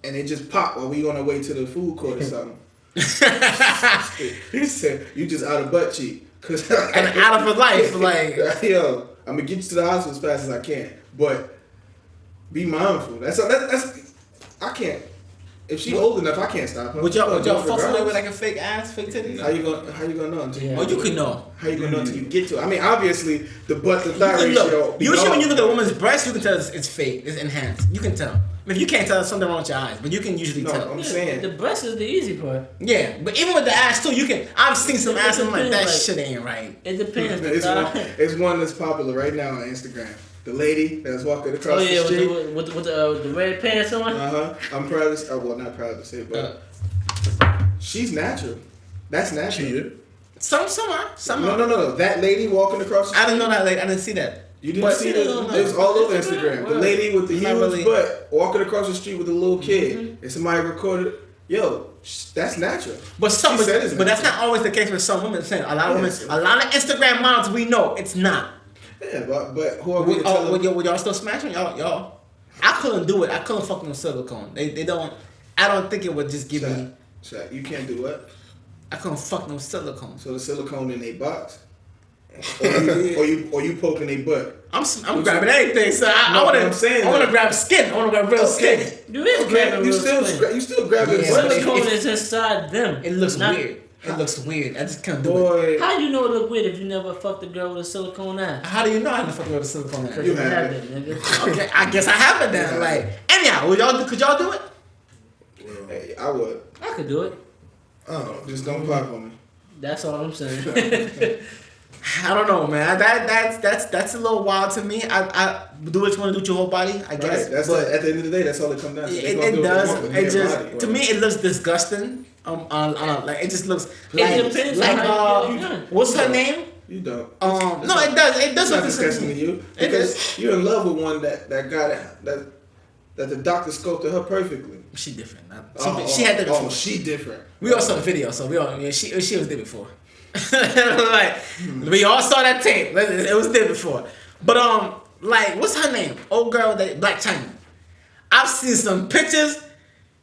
and it just pop while we on our way to the food court or something. He said you just out of butt cheek. And out of her life, like yo, I'm gonna get you to the hospital as fast as I can. But be mindful. That's I can't. If she's old enough, I can't stop her. would y'all fuck somebody regardless. with like a fake ass, fake titties? How you gonna know until Yeah. Or you could know. how you gonna know until you get to it? I mean, obviously the butt to thigh You can ratio. look. Usually when you look at a woman's breast, you can tell it's fake, it's enhanced. You can tell. If you can't tell, there's something wrong with your eyes, but you can usually No, tell. I'm Yeah, saying. the breast is the easy part. Yeah, but even with the ass too, you can. I've seen some ass, and I'm like, that Like- shit ain't right. It depends. It's one that's popular right now on Instagram. The lady that's walking across Oh yeah, the street. with the red pants on. I'm proud to. Well, not proud to say, but she's natural. That's natural. Cheated. Some are. No. That lady walking across the street. I didn't know that. Like, I didn't see that. You didn't But- see No. it? It's all over Instagram. The Word. lady with the It's huge not really- butt walking across the street with a little kid, and somebody recorded. Yo, that's natural. But She said it's but that's natural. not always the case with some women. Saying a lot of women, Yes. a lot of Instagram models we know it's not. Yeah, but who are we to tell them? Would y'all still smashing y'all? I couldn't do it. I couldn't fuck no silicone. They don't. I don't think it would just give me. Shaq, you can't do what? I couldn't fuck no silicone. So the silicone in a box, or you poking a butt. I'm grabbing anything. So I No, want I'm saying I want to that- grab skin. I want to grab real skin. You is Okay, grabbing you real still skin. you still grabbing Yeah, butt. but Silicone is inside them. It looks Not- weird. It looks weird. I just can't do it. Boy, How you know it look weird if you never fucked a girl with a silicone ass? How do you know I didn't fuck with a silicone? Because You you have have it. it, nigga. Okay, I guess I haven't then. Yeah. Like, anyhow, could y'all do it? hey, I would. I could do it. Oh, Just don't pop on me. That's all I'm saying. I don't know, man. That's a little wild to me. I do what you want to do with your whole body, I guess. Right. That's but at the end of the day, that's all it comes down to. They gonna it do what they does. want with It their just body. to me it looks disgusting. Like it just looks It like depends like on how you do it. what's her name? You don't. No, it does. It does It's not look disgusting to disgusting. you It because you're in love with one that got it that the doctor sculpted her perfectly. She different. She had that before. She different. We all saw the video, so we all she was there before. Like we all saw that tape. It was there before. But like what's her name? Old girl that Black China. I've seen some pictures.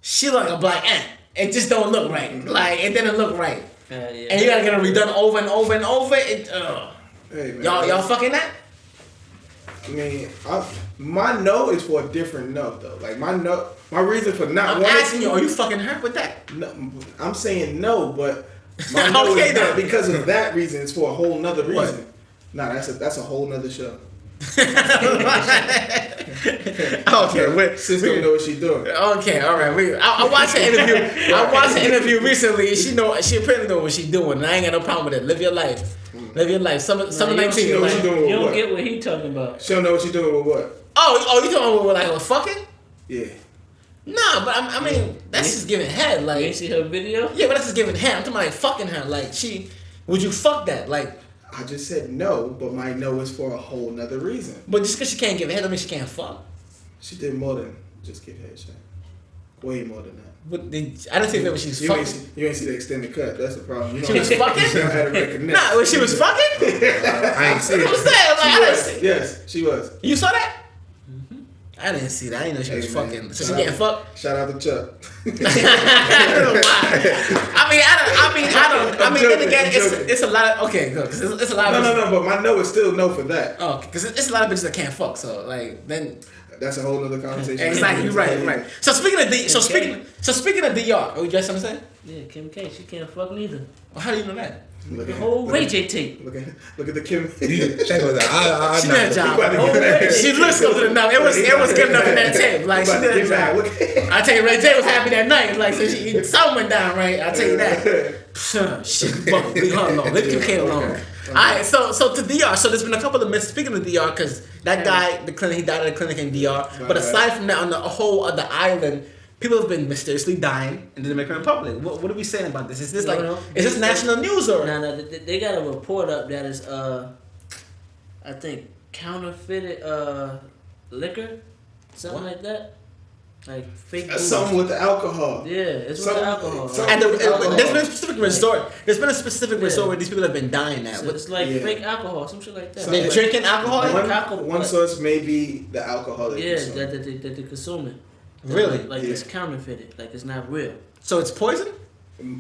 She look like a black ant. It just don't look right. Like it didn't look right. Yeah. And you gotta get it redone over and over and over. It Hey man, y'all fucking that? I mean, my no is for a different no though. Like my reason for not I'm wanting asking you, are you fucking her with that? No, I'm saying no, but my no Okay, is not then. because of that reason. It's for a whole nother What? reason. Nah, that's a whole nother show. Okay, Cisco know what she doing. okay, all right. I watched an interview. I watched an interview recently. And she apparently know what she doing. And I ain't got no problem with it. Live your life. Live your life. Some you 19. She know what she Like, doing You with don't what? get what he talking about. She don't know what she doing with what? oh, you talking about like fucking? Yeah. Nah, but I mean that's just giving head. You Like ain't see her video? yeah, but that's just giving head. I'm talking about like fucking her. Like would you fuck that? Like, I just said no, but my no is for a whole nother reason. but just because she can't give head, don't mean she can't fuck. She did more than just give headshot. Way more than that. But I didn't see that when she was You fucking. ain't see the extended cut. That's the problem. You She was fucking? You don't have to recognize. Nah, when she was fucking. I ain't seen I'm it. saying like I didn't see. Yes, she was. You saw that? I I didn't see that. I didn't know she was man. fucking. So she getting fucked. Shout out to Chuck. I mean, then again, it's a lot of okay, good. Cause it's a lot of No. But my no is still no for that. Oh, because it's a lot of bitches that can't fuck. So like then. That's a whole other conversation. Exactly, right. So speaking of DR, oh, you just what I'm saying? Yeah, Kim K, she can't fuck neither. Well, how do you know that? Look The at whole Ray J tape. Look at the Kim. Check with that. She did a job. She She looks good enough. It was good enough in that tape. Like she did a job. I tell you, Ray J was happy that night. Like so, something went down right. I tell you that. Shit, fuck, leave her alone. Leave Kim K alone. Alright, so to DR. So there's been a couple of myths. Speaking of DR, because that guy, the clinic, he died at a clinic in DR. But aside from that, on the whole of the island, people have been mysteriously dying in the Dominican Republic. What are we saying about this? Is this is this national news or? No, they got a report up that is I think counterfeited liquor, something like that. Like fake. Something with the alcohol. Yeah, it's with the alcohol. And there's been a specific resort. There's been a specific resort where these people have been dying at. So it's like fake alcohol, some shit like that. They're drinking alcohol. One source may be the alcohol. That they're consuming. Really? Like it's counterfeited. Like it's not real. So it's poison?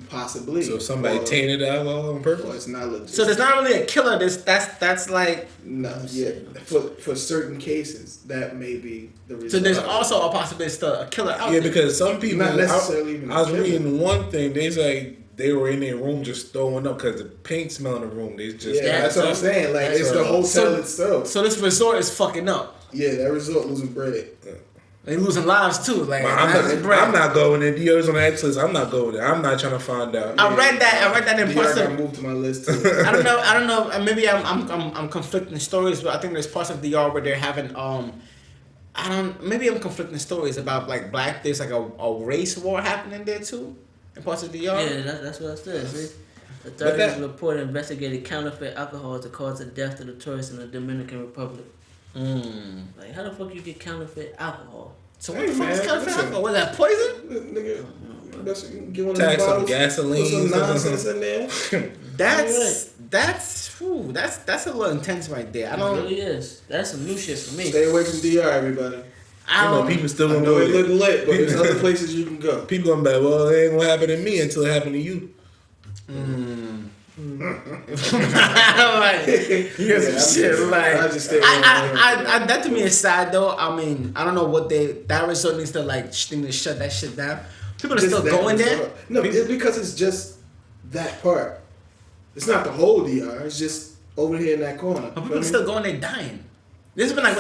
Possibly. So somebody tainted the alcohol on purpose? Well, it's not legit. So there's not really a killer. That's like no. Yeah. For certain cases, that may be the result. So there's also a possibility still a killer out Yeah, there. because some people. Not necessarily even I was reading one thing. They say they were in their room just throwing up because the paint smell in the room. They just that's what I'm saying. Like it's the hotel itself. So this resort is fucking up. Yeah, that resort losing bread. They losing lives too. Like I'm not going there. DR's on the X list. I'm not going there. I'm not trying to find out. I read that in DR parts got of. moved to my list too. I don't know. Maybe I'm conflicting stories, but I think there's parts of DR where they're having maybe I'm conflicting stories about like there's like a race war happening there too in parts of DR. Yeah, that's what I said. See? The authorities report investigated counterfeit alcohol as the cause of death to the tourists in the Dominican Republic. Like how the fuck you get counterfeit alcohol? So what the fuck is counterfeit alcohol? Was that poison? Nigga, get one of Tax these some bottles, gasoline. put some nonsense in there. That's a little intense right there. I don't. It really is. That's some new shit for me. Stay away from DR, everybody. People still I gonna know go it there. look lit, but there's other places you can go. People gonna be like, well, it ain't gonna happen to me until it happened to you. That to me is sad though. I mean, I don't know what that resort needs to shut that shit down. People are still going there. No, it's because it's just that part. It's not the whole DR. It's just over here in that corner. But people are still going there dying. This has been like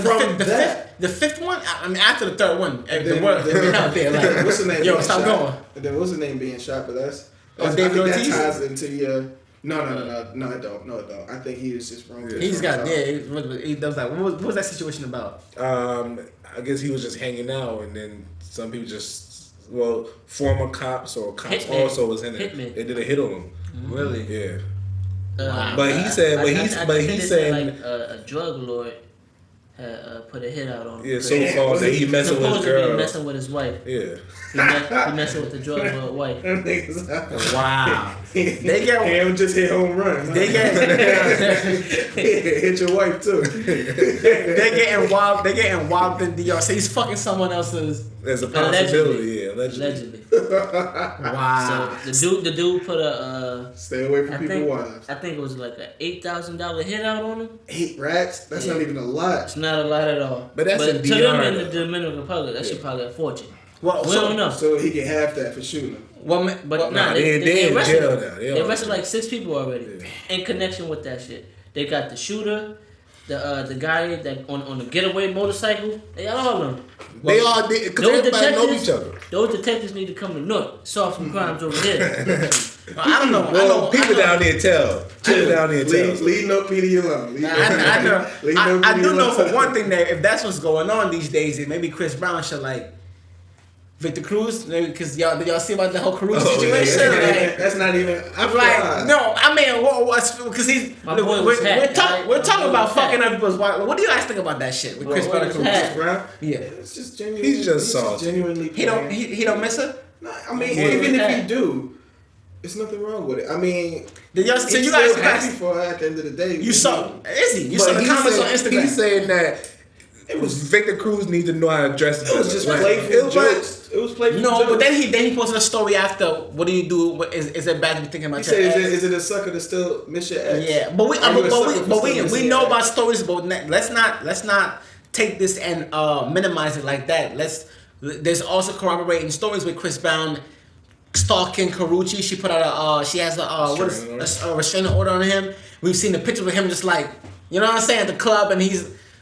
the fifth one. I mean, after the third one, the world has been out there. Like, what's the name? Yo, stop going. And then what's the name being shot? But that's David Ortiz. That ties into your. No, it don't. No, it don't. I think he was just wrong. He's got he was like, what was that situation about? I guess he was just hanging out, and then some people former cops or cops also was in it. They did a hit on him. Really? Yeah. Wow. But he said, he's saying like a drug lord had put a hit out on him. Yeah, so called that he messing with his girl. Messing with his wife. Yeah. He messing with the drug lord wife. Wow. They get him just hit home run. They get hit your wife too. They're getting wild. They're getting wild in DR. So he's fucking someone else's. There's a possibility. Allegedly. Wow. So the dude put a stay away from people's wives. I think it was like a $8,000 hit out on him. 8 racks? That's not even a lot. It's not a lot at all. But that's to DR, them in the Dominican Republic, that shit probably a fortune. Well, we don't know. So he get half that for shooting him. They arrested jail them. now. They arrested like 6 people already in connection with that shit. They got the shooter, the guy that on the getaway motorcycle. They got all of them. They all did because everybody know each other. Those detectives need to come to North, solve some crimes over here. I don't know. Well, people down there tell. Leave no PD alone. I do know for one thing that if that's what's going on these days, then maybe Chris Brown should Victor Cruz, because did y'all see about the whole Cruz situation? Yeah. Like, that's not even. I'm like, no, I mean, because we're talking about fucking other people's wives. What do you guys think about that shit with Chris Brown? Yeah, it's just genuine. He's just soft. Genuinely. He don't miss her. No, I mean, even if he do, it's nothing wrong with it. I mean, so you guys happy for her at the end of the day. You saw the comments on Instagram. He's saying that. It was Victor Cruz needs to know how to dress. It was just playful jokes. It was playful. No, jokes. but then he posted a story after. What do you do? Is it bad to be thinking about? He said, "Is it a sucker to still miss your ex?" Yeah, but we know about stories. But let's not take this and minimize it like that. There's also corroborating stories with Chris Brown stalking Karrueche. She put out she has a restraining order on him. We've seen the pictures with him just like, you know what I'm saying, at the club, and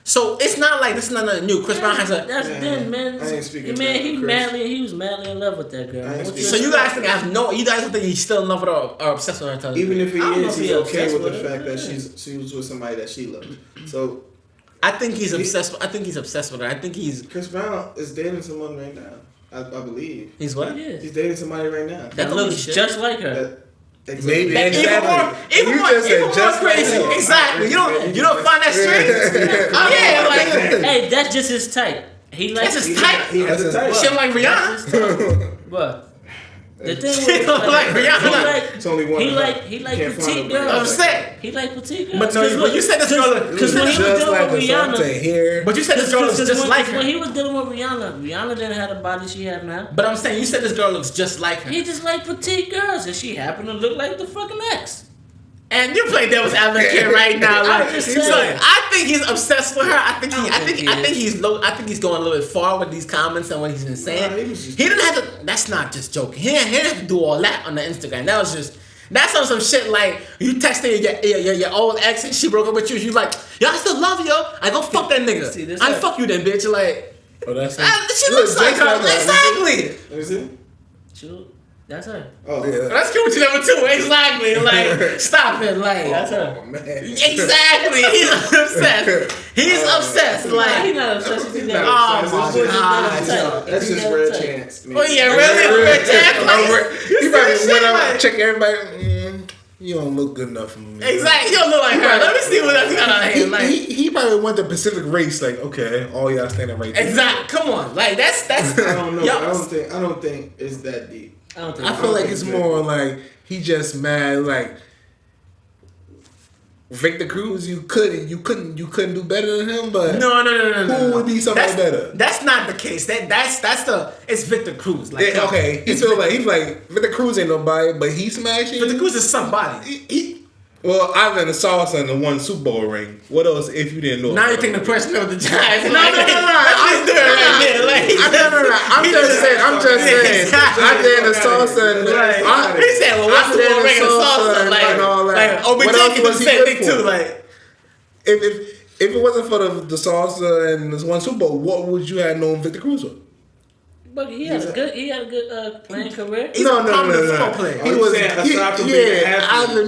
so it's not like this is nothing new. Chris Brown has a. That's man. I ain't speaking. He was madly in love with that girl. So you guys think you guys don't think he's still in love with her or obsessed with her? Even if he is, he's okay with the fact that she was with somebody that she loves. So I think he's obsessed. I think he's obsessed with her. I think Chris Brown is dating someone right now. I believe he's what? He's dating somebody right now That looks just like her. Maybe even more crazy. Exactly. You don't find that strange. Hey, that's just his type. He likes his type. He has a type. Shit like Rihanna. What? The thing Shit like Rihanna. It's only one. He like petite girls. I'm saying. He like petite girls. But no, you said this girl. Because when he was dealing with Rihanna, but you said this girl looks just like her. When he was dealing with Rihanna didn't have the body she have now. But I'm saying you said this girl looks just like her. He just like petite girls, and she happened to look like the fucking ex. And you play devil's advocate right now. Like, I'm just saying. I think he's obsessed with her. I think he's going a little bit far with these comments and what he's been saying. He didn't have to. That's not just joking. He didn't have to do all that on the Instagram. That's on some shit like you texting your old ex and she broke up with you. You like, yo, I still love you. I go fuck that nigga. I fuck you then, bitch. Like, oh, that's she looks like her. Exactly. Let me see. That's her. Oh, yeah. That's Coochie number 2. Exactly. Like, stop it. Like, that's her. Man. Exactly. He's obsessed. He's obsessed. Like, he's not obsessed with that. Oh my god. That's just rare chance. Oh yeah, really? Rare chance. He probably went out check everybody. You don't look good enough for me. Exactly. You don't look like her. Let me see what else you got on here. Like, he probably went to Pacific Race. Like, okay, all y'all standing right there. Exactly. Come on. Like, that's. I don't know. I don't think it's that deep. I feel like it's more like he just mad. Like Victor Cruz, you couldn't do better than him. But no. Who would be somebody better? That's not the case. It's Victor Cruz. Like, okay, he's like Victor Cruz ain't nobody, but he's smashing. Victor Cruz is somebody. Well, other than the salsa and the one Super Bowl ring, what else if you didn't know? Now you think the person of the Giants. No. I'm just saying. I did the salsa and he said, well, what's the Bowl ring and salsa? Like, OBJ can say it too. Like, if it wasn't for the salsa and this one Super Bowl, what would you have known Victor Cruz with? But he had a good playing career. No. Football player. He was aside from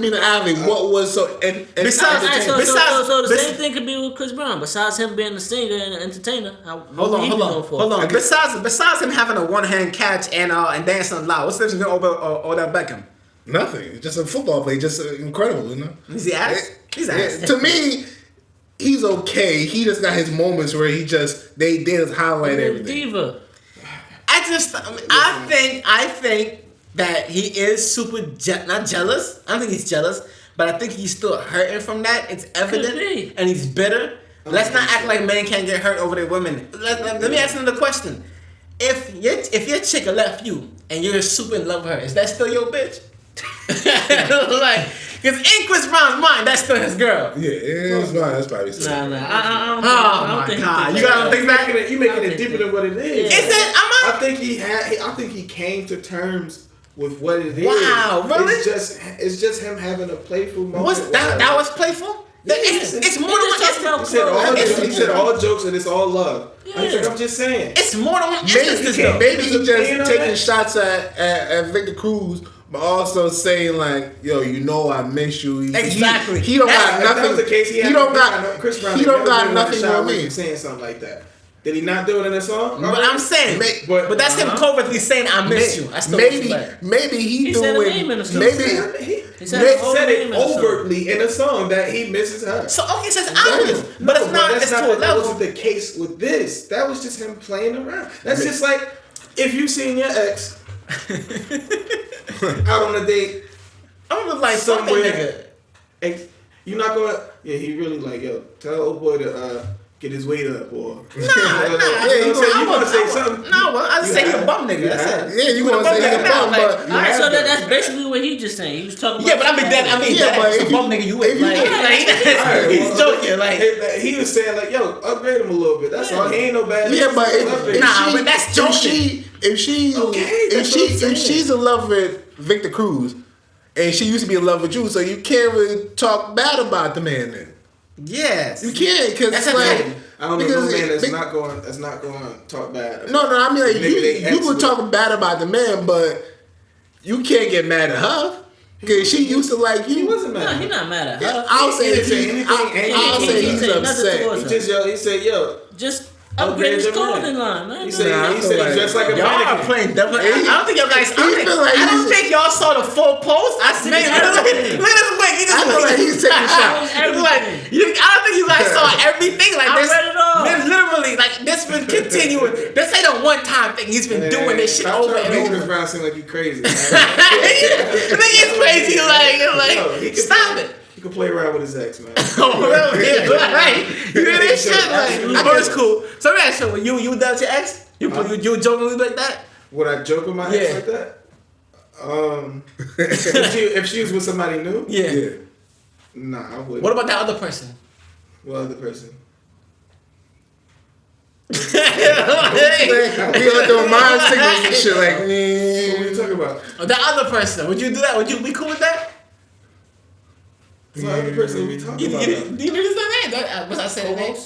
being an athlete. What was so? Besides, the same thing could be with Chris Brown. Besides him being a singer and an entertainer, hold on. Besides him having a one-hand catch and dancing loud, what's the difference between Odell Beckham? Nothing. Just a football player. Just incredible, you know. Is he ass? He's ass. To me, he's okay. He just got his moments where they just highlight everything. Diva. I think that he is super not jealous. I don't think he's jealous, but I think he's still hurting from that. It's evident, and he's bitter. Let's not act like men can't get hurt over their women. Let me ask another question: If your chick left you and you're super in love with her, is that still your bitch? Like, because in Chris Brown's mind, that's still his girl. Yeah, it's mine. That's probably still. I don't think God, you gotta think back. You making it deeper than what it is. Is it? I think he came to terms with what it is. Wow, really? It's just him having a playful moment. What's that? That was playful. Yeah, it's more than one instance. He said all jokes and it's all love. Yeah. I'm just saying. It's more than one instance. Maybe he just taking shots at Victor Cruz. But also saying like, yo, I miss you. Exactly. He don't got nothing. If that was the case, Chris Brown. He don't got nothing on me. Saying something like that. Did he not do it in a song? But I'm saying, but that's him covertly saying, "I miss you." Maybe he said doing. a name in a song. He said it overtly in a song that he misses her. So okay, so it's obvious, but it's not. It's to a level. That wasn't the case with this. That was just him playing around. That's just like if you seen your ex out on a date. I'm gonna like somewhere. You're not gonna. Yeah, he really like, yo, tell old boy to get his weight up or you gonna say something. No, well, I just say he a bum nigga. That's it. Yeah, you gonna say he a bum, but Alright, so that's basically what he just saying. He was talking about. Yeah, but I mean, that's a bum nigga. You would like, he's joking. Like he was saying, like, yo, upgrade him a little bit. That's all. He ain't no bad. Yeah, but but that's joking. If she's in love with Victor Cruz, and she used to be in love with you, so you can't really talk bad about the man then. Yes, you can't because that's it's like I don't know no man that's not going to talk bad. No, I mean like you were talking bad about the man, but you can't get mad at her because she used to like you. He wasn't mad. No, he's not mad at her. I'll say he's upset. He said, yo, just upgrade his clothing line, man. He said he's dressed like a y'all mannequin. are playing devil. I don't think y'all guys. I don't think y'all saw the full post. I see. Look at this wig. He just I feel like he's taking shots. I don't think you guys saw everything. Like this, I read it all. This literally, like this been continuing. This ain't a one time thing. He's been doing this shit over and over. Chris Brown seem like you crazy. The thing is crazy. Like stop it. He can play around with his ex, man. Oh, really? Yeah, right. You hear this shit? Like, oh, it's cool. So, man, so you done with your ex? You jokingly like that? Would I joke with my ex like that? If she was with somebody new? Yeah. Nah, I wouldn't. What about that other person? What other person? We all doing mind signals and shit like. What are you talking about? That other person. Would you do that? Would you be cool with that? What other person we talking about? Do you know his name? Was I saying the name?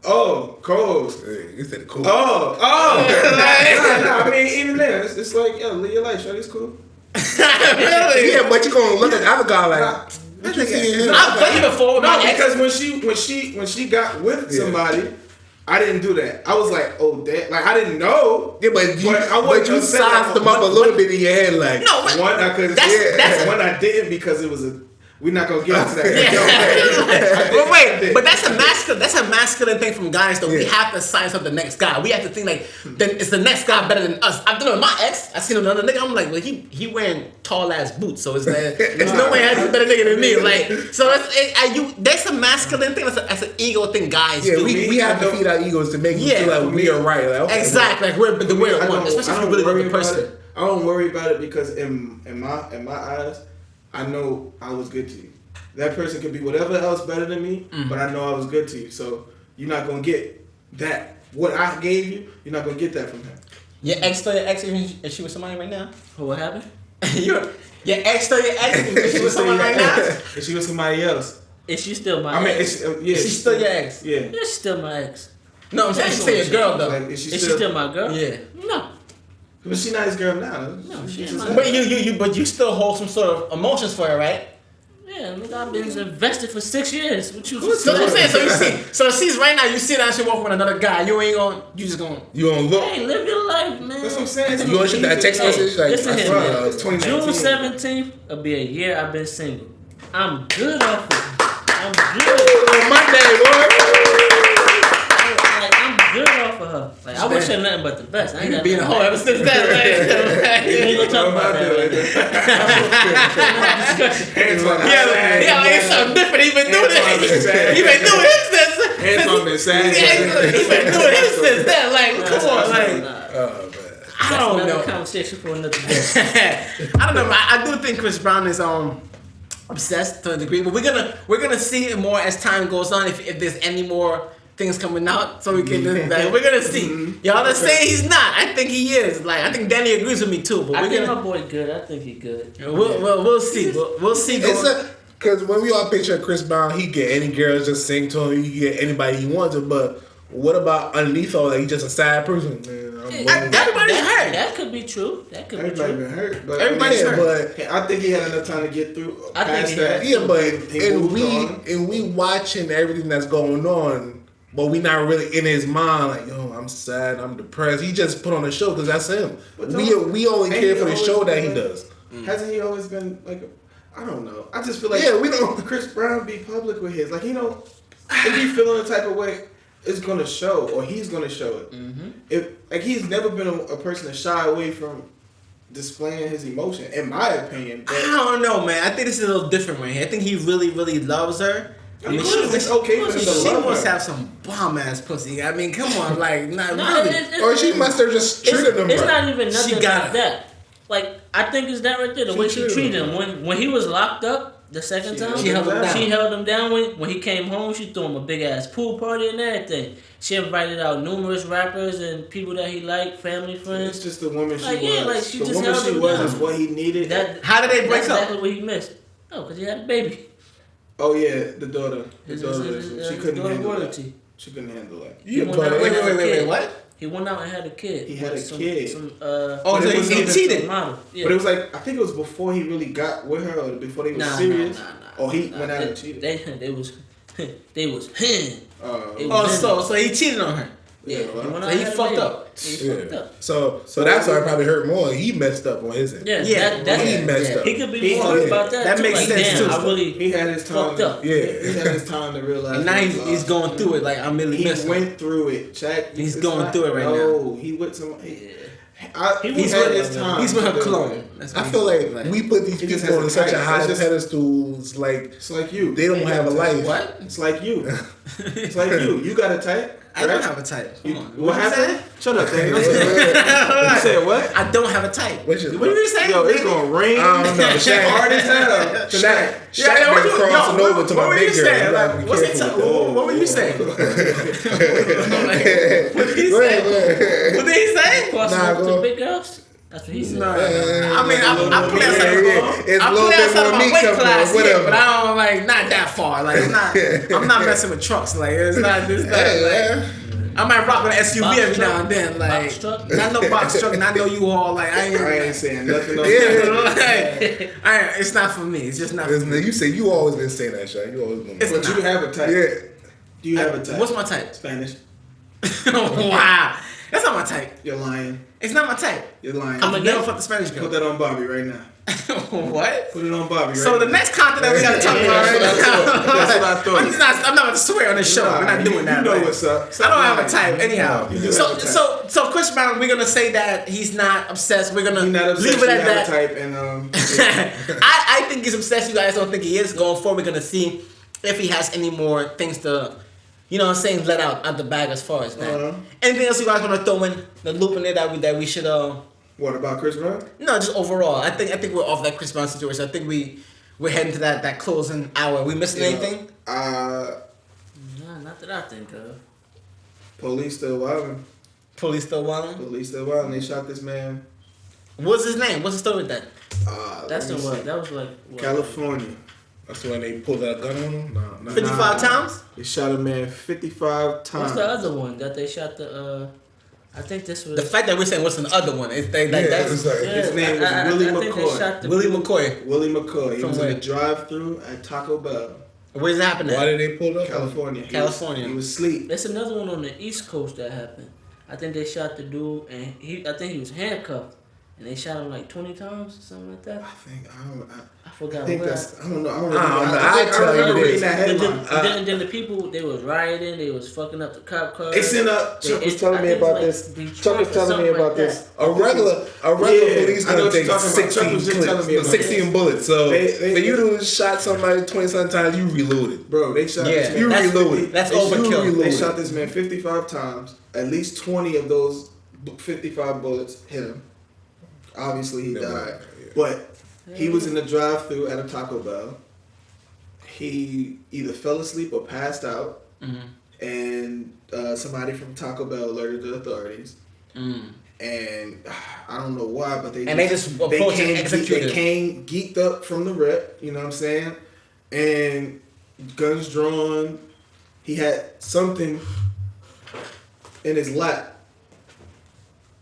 Oh, co-host. You said cool. Oh. Nah, I mean, even then, it's like, yo, live your life, shawty's cool. Really? Yeah, but you gonna look at the other guy like. What you see in him? I've played before. No, because when she got with somebody, I didn't do that. I was like, oh, that, like I didn't know. Yeah, but you sized them up a little bit in your head, like one I didn't because it was a. We're not gonna get into that. But wait, but that's a masculine thing from guys though. We have to size up the next guy. We have to think like, then is the next guy better than us? I've done it with my ex. I seen another nigga. I'm like, well, he wearing tall ass boots, so it's like, there's no way he's a better nigga than me. Like, so that's a masculine thing. That's an ego thing, guys. Yeah, do. we have to feed our egos to make you feel like we are right. Like, okay, exactly, like we're the weird one, especially if you really love the person. I don't worry about it because in my eyes, I know I was good to you. That person could be whatever else better than me, but I know I was good to you. So you're not gonna get that. What I gave you, you're not gonna get that from him. Your ex still your ex if she was somebody right now? What happened? your ex still your ex if she was somebody right now? If she was somebody else. Is she still my ex? She's still your ex? Yeah. Yeah, she's still my ex. No, I'm saying she's still your girl though. Like, is she still my girl? Yeah. No. But she's not his girl now. No, she ain't my But you still hold some sort of emotions for her, right? Yeah, look, I've been invested for 6 years. What you? That's what I'm saying. So she's right now. You see that she walking with another guy. You just gonna look. Hey, live your life, man. That's what I'm saying. You gonna shoot that text message like listen here, man. It's 2019. June 17th will be a year I've been single. I'm good off it. I'm good. On Monday, boy. Like, I'm good off of her. Like, I wish her nothing but the best. I ain't got be in a hole ever since that. We ain't gonna talk about that. It's something different. He been doing it. He been doing it since. Antoine been sad. He been doing it since then. Like, come on, like. I don't know. Another conversation for another day. I don't know. I do think Chris Brown is obsessed to a degree, but we're gonna see it more as time goes on. If there's any more things coming out, so we can we're gonna see. Y'all are saying he's not. I think he is. Like I think Danny agrees with me too. But I think my boy good. I think he good. We'll see. We'll see. Because when we all picture Chris Brown, he get any girls just sing to him. He get anybody he wants to. But what about underneath all that? He's just a sad person. Man, everybody's hurt. That could be true. That could Everybody be true. been hurt, but everybody's hurt. But I think he had enough time to get through. I think he that. Yeah, but and we watching everything that's going on, but we not really in his mind. Like, yo, I'm sad, I'm depressed. He just put on a show because that's him. We only care for the show that he does. Hasn't he always been like? I don't know. I just feel like we don't. Chris Brown be public with his if he feeling the type of way, it's gonna show or he's gonna show it. If he's never been a person to shy away from displaying his emotion, in my opinion. I don't know, man. I think this is a little different right here. I think he really, really loves her. I mean, it's okay for him to she love must her. have some bomb ass pussy. I mean, come on, like, not No, really. Or she must have just treated him It's right. not even nothing got like it. that. Like, I think it's that right there. The way she treated him when he was locked up the second time. She held him down. She held him down when he came home. She threw him a big ass pool party and everything. She invited out numerous rappers and people that he liked, family friends. It's just the woman she Like, was. yeah, like, she the just woman held she him was down. is what he needed. How did they break That's up? exactly what he missed. Oh, because he had a baby. Oh yeah, the daughter. His She couldn't daughter handle royalty. that. She couldn't handle that. Yeah, went but out and had a Wait, kid. what? He went out and had a kid. He had with a kid. Some, Oh, But so it was he even cheated. model. Yeah. But it was like I think it was before he really got with her, or before they were serious. Or he went out and cheated. They was It was So he cheated on her. Yeah, well, he fucked up. He fucked up. So that's why it probably hurt more. He messed up on his end. Yeah, Yeah, that's he messed up. He could be He- more hurt yeah. about that. That too. makes Like, sense, damn, too. I really He had his time. fucked up. Yeah. He had his time to realize. And now what he he's lost. going through it. Like, I'm really He missing. went through it. Check. He's It's going not- through it right No, he with some. He's with- had his time. He's with her to do clone. it. That's I what feel he's like we put these He just people has on a such a type. high That's just- pedestals, like It's like you. they don't have a life. What? It's like you. It's like you. You got a type. I don't right? have a type. Come on. What you happened? say? Shut up, Daniel. You said what? I don't have a type. What's your- What are you saying? Yo, it's gonna rain. I don't know. Shaq, hard as hell. Shaq Yeah, what been you- crossing yo, over to what my were you big girl. saying? You gotta Like, be what's he careful ta- with that. what were you saying? What did he Go ahead, say? go ahead. What did he say? Crossing Nah, over go. to big girls. That's what he said. I mean, I play outside It's I a little play bit outside more of my meat weight coming, class, yeah, whatever. but I don't like not that far. Like I'm not messing with trucks. Like it's not this. Like, I might rock with an SUV Box every truck? now and then. Like Box truck? not no box truck, not no U-Haul. Like I I ain't. ain't saying nothing. Else. It's not for me. It's just not. For Listen, me. you say you always been saying that, Shaq. You always been. It's But you have a type. Yeah. Do you have a type? What's my type? Spanish? Wow, that's not my type. You're lying. It's not my type. You're lying. I'm never fuck the Spanish girl. Put that on Bobby right now. What? Put it on Bobby right So now. the next content we gotta talk about right That's what I thought. I'm not gonna swear on this show. We're not doing that. You know right? what's up. I don't have a type anyhow. You do So have a type. so Chris Brown, we're gonna say that he's not obsessed. We're gonna You're not obsessed. leave it You at have that. a type, and I think he's obsessed. You guys don't think he is. Going forward, we're gonna see if he has any more things to, you know what I'm saying, let out the bag as far as that. Uh-huh. Anything else you guys wanna throw in the loop in there that we should what about Chris Brown? No, just overall. I think we're off that Chris Brown situation. I think we're heading to that closing hour. We missing anything? Nah, not that I think of. Police still wilding. Police still wilding? Police still wilding. They shot this man. What's his name? What's the story with that? That's the let me what? see. That was like what? California. That's when they pulled that gun on him? No. 55 times? They shot a man 55 times. What's the other one that they shot the? I think this was. The fact that we're saying what's the other one is Yeah, that's it's like, His name was Willie think they McCoy. shot the Willie dude- McCoy. Willie McCoy. He From was where? in the drive-through at Taco Bell, Where's it happening? why did they pull up? California. California. He was asleep. There's another one on the East Coast that happened. I think they shot the dude, and I think he was handcuffed, and they shot him like 20 times or something like that. I I forgot think where. that's. I don't know. I don't I don't remember. know. I tell you remember this. reading that But headline. then the people, they was rioting, they was fucking up the cop cars. They sent up. Chuck was I telling me think it was about like this. Detroit Chuck was or telling me something about like this. that. A regular Yeah, police I know gun what you're takes talking about. Chuck 16 was just telling me clips, about 16 bullets. So They- for you to shot somebody 20-some times, you reloaded. Bro, they shot. Yeah, this You man. reloaded. that's You overkill. They reloaded. shot this man 55 times. At least 20 of those 55 bullets hit him. Obviously, he Never died. mind, yeah. But he was in the drive-through at a Taco Bell. He either fell asleep or passed out. And somebody from Taco Bell alerted the authorities. And I don't know why, but they just approached and executed. They came geeked up from the rep, you know what I'm saying? And guns drawn. He had something in his lap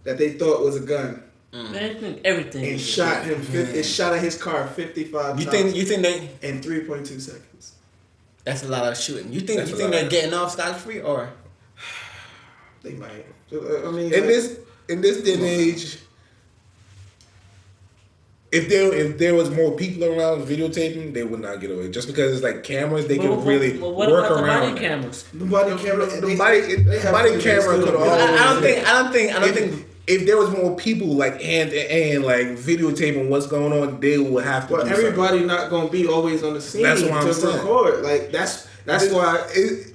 that they thought was a gun, Man, I think everything. and is- shot him. It shot at his car 55 You times think they in 3.2 seconds. that's a lot of shooting. You think That's a they're lot. getting off scot free or They might. I mean, In this day and age, if there was more people around videotaping, they would not get away. Just because it's like cameras, they can really what work about the around body it. cameras? the body camera. The body camera could I always. don't think if there was more people like hand to hand, like videotaping what's going on, they would have to. But everybody not gonna be always on the scene That's what I'm saying. record. Like that's why the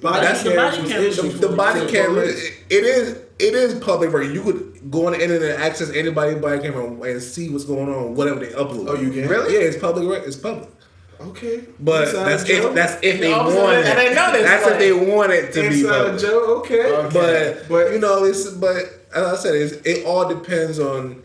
body camera. It is public record. You could go on the internet and access anybody's body camera and see what's going on, whatever they upload. Oh, you can? Really? Yeah, it's public record. It's public. Okay, but that's if they want it. And I know that's if they want it to be public. Joe. Okay. But you know, as I said, it all depends on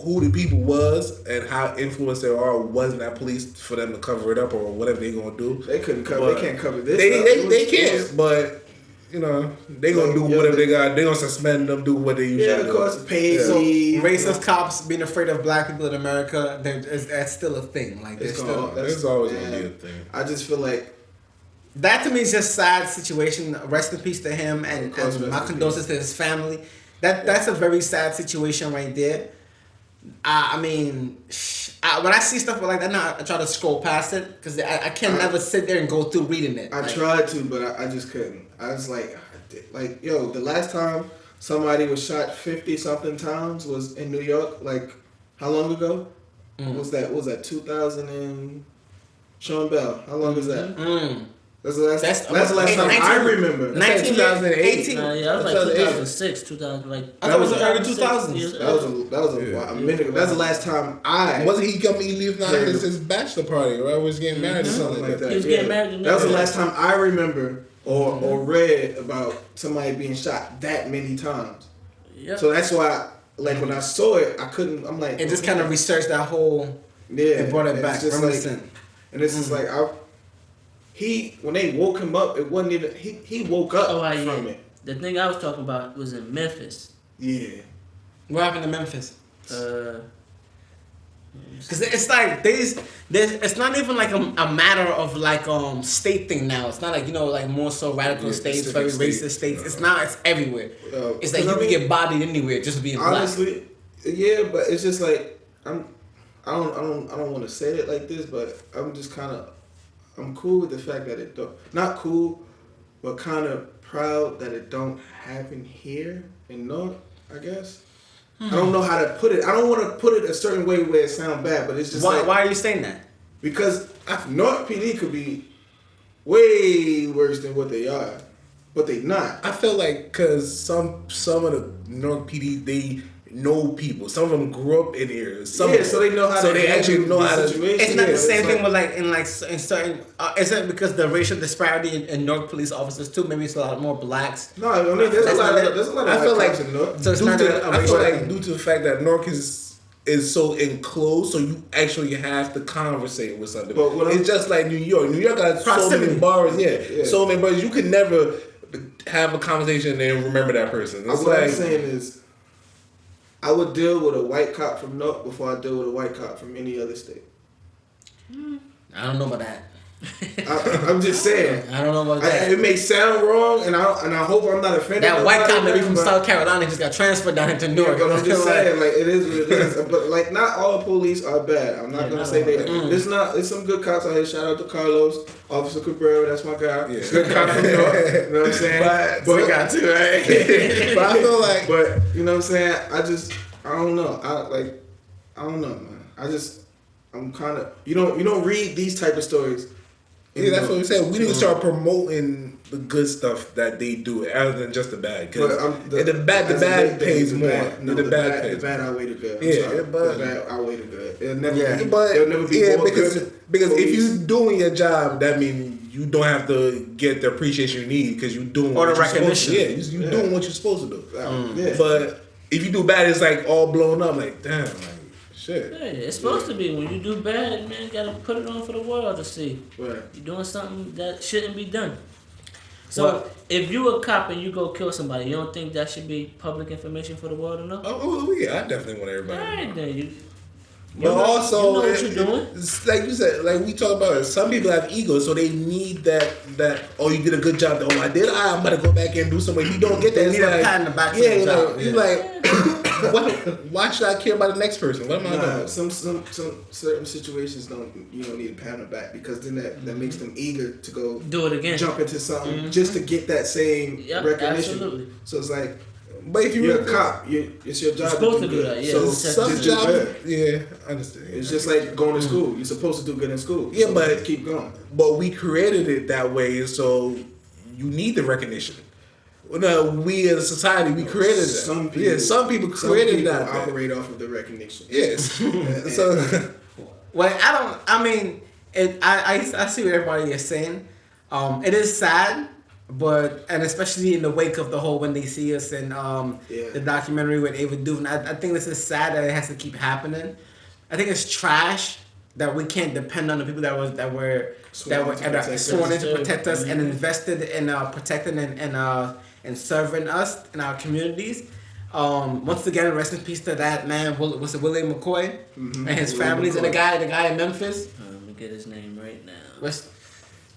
who the people was and how influenced they are or wasn't that police for them to cover it up or whatever they gonna do. They couldn't cover. They can't cover this. They can't. But you know, they gonna do whatever they got. They gonna suspend them, do what they usually do. Yeah, of course, paid. So racist cops being afraid of black people in America, that's still a thing. Like it's always gonna be a thing. I just feel like that to me is just a sad situation. Rest in peace to him, and my condolences to his family. That's a very sad situation right there. I mean, when I see stuff like that, I try to scroll past it because I can never sit there and go through reading it. I tried to, but I just couldn't. I was like, yo, the last time somebody was shot 50-something times was in New York. Like, how long ago? Was that 2000 and Sean Bell? How long was that? That's the last time I remember. 2018. Yeah, that was like 2006, 2000. Like I thought it was the early 2000s. That was a minute ago. That's the last time wasn't he coming? He leaving out his bachelor party, right? Was getting married or something like that. He was getting married. That was the last time I remember or read about somebody being shot that many times. Yep. So that's why, like when I saw it, I couldn't. I'm like, and just kind of researched that whole. Yeah, and brought it back. Just like, and it's just like when they woke him up, it wasn't even he woke up from it. The thing I was talking about was in Memphis. Yeah. What happened to Memphis? Because it's like it's not even like a matter of like state thing now. It's not like like more so radical states, very racist states. It's not. It's everywhere. It's like you can get bodied anywhere just being black. Honestly, yeah, but it's just like I don't want to say it like this, but I'm just kind of. I'm cool with the fact that it don't, not cool, but kind of proud that it don't happen here in North, I guess. I don't know how to put it. I don't want to put it a certain way where it sounds bad, but it's just why are you saying that? Because North PD could be way worse than what they are, but they not. I feel like because some of the North PD, they know people. Some of them grew up in here. So they know how. So they actually know how to. It's not the same thing with in certain. Is it because the racial disparity in North police officers too? Maybe it's a lot more blacks. No, I mean there's a lot of. I feel like in North. So it's not. I feel like due to the fact that North is so enclosed, so you actually have to conversate with somebody. But it's just like New York. New York got so many bars. Yeah, so many bars. You could never have a conversation and remember that person. What I'm saying is. I would deal with a white cop from North before I deal with a white cop from any other state. I don't know about that. I'm just saying. I don't know about that. It may sound wrong, and I hope I'm not offended. That white cop maybe from South Carolina just got transferred down into New York. But I'm just saying, like it is what it is. But like, not all police are bad. I'm not gonna say they. There's some good cops out here. Shout out to Carlos, Officer Cabrera. That's my guy. Yeah. Good cop from New York. You know what I'm saying? But we got to right. But I feel like, you know what I'm saying? I don't know. I don't know, man. I'm kind of. You don't read these type of stories. Yeah, that's what we said. We need to start promoting the good stuff that they do, other than just the bad. Because the bad pays more. The bad outweigh the good. But the bad outweigh the good. It'll never be more because if you're doing your job, that means you don't have to get the appreciation you need because you're doing or the recognition. You're doing what you're supposed to do. But if you do bad, it's like all blown up. Like damn. Shit. Hey, it's supposed to be. When you do bad, man, you gotta put it on for the world to see. Right. You're doing something that shouldn't be done. So if you a cop and you go kill somebody, you don't think that should be public information for the world to know? Oh yeah, I definitely want everybody to know. Right, then But also, you know what you're doing. It's like you said, like we talk about it. Some people have egos, so they need that. You did a good job. I did. I'm about to go back and do something. You don't get that. They need a pat in the back for the job. You're like, why should I care about the next person? What am I doing? Some certain situations don't need a pat on the back because then that makes them eager to go do it again, jump into something just to get that same recognition. Absolutely. So it's like But if you're a cop, it's your job. You're supposed to do that. Yeah. So just some do jobs, good. yeah, I understand. It's just like going to school. You're supposed to do good in school. Yeah, so but keep going. But we created it that way, so you need the recognition. Well, no, we as a society, we created that. Some people created that. Operate off of the recognition. Yes. So, well, I see what everybody is saying. It is sad, and especially in the wake of the whole When They See Us and the documentary with Ava DuVernay, I think this is sad that it has to keep happening. I think it's trash that we can't depend on the people that were sworn in to protect us and invested in protecting and serving us in our communities. Once again, rest in peace to that man. Was it William McCoy and his families and the guy in Memphis? Let me get his name right now.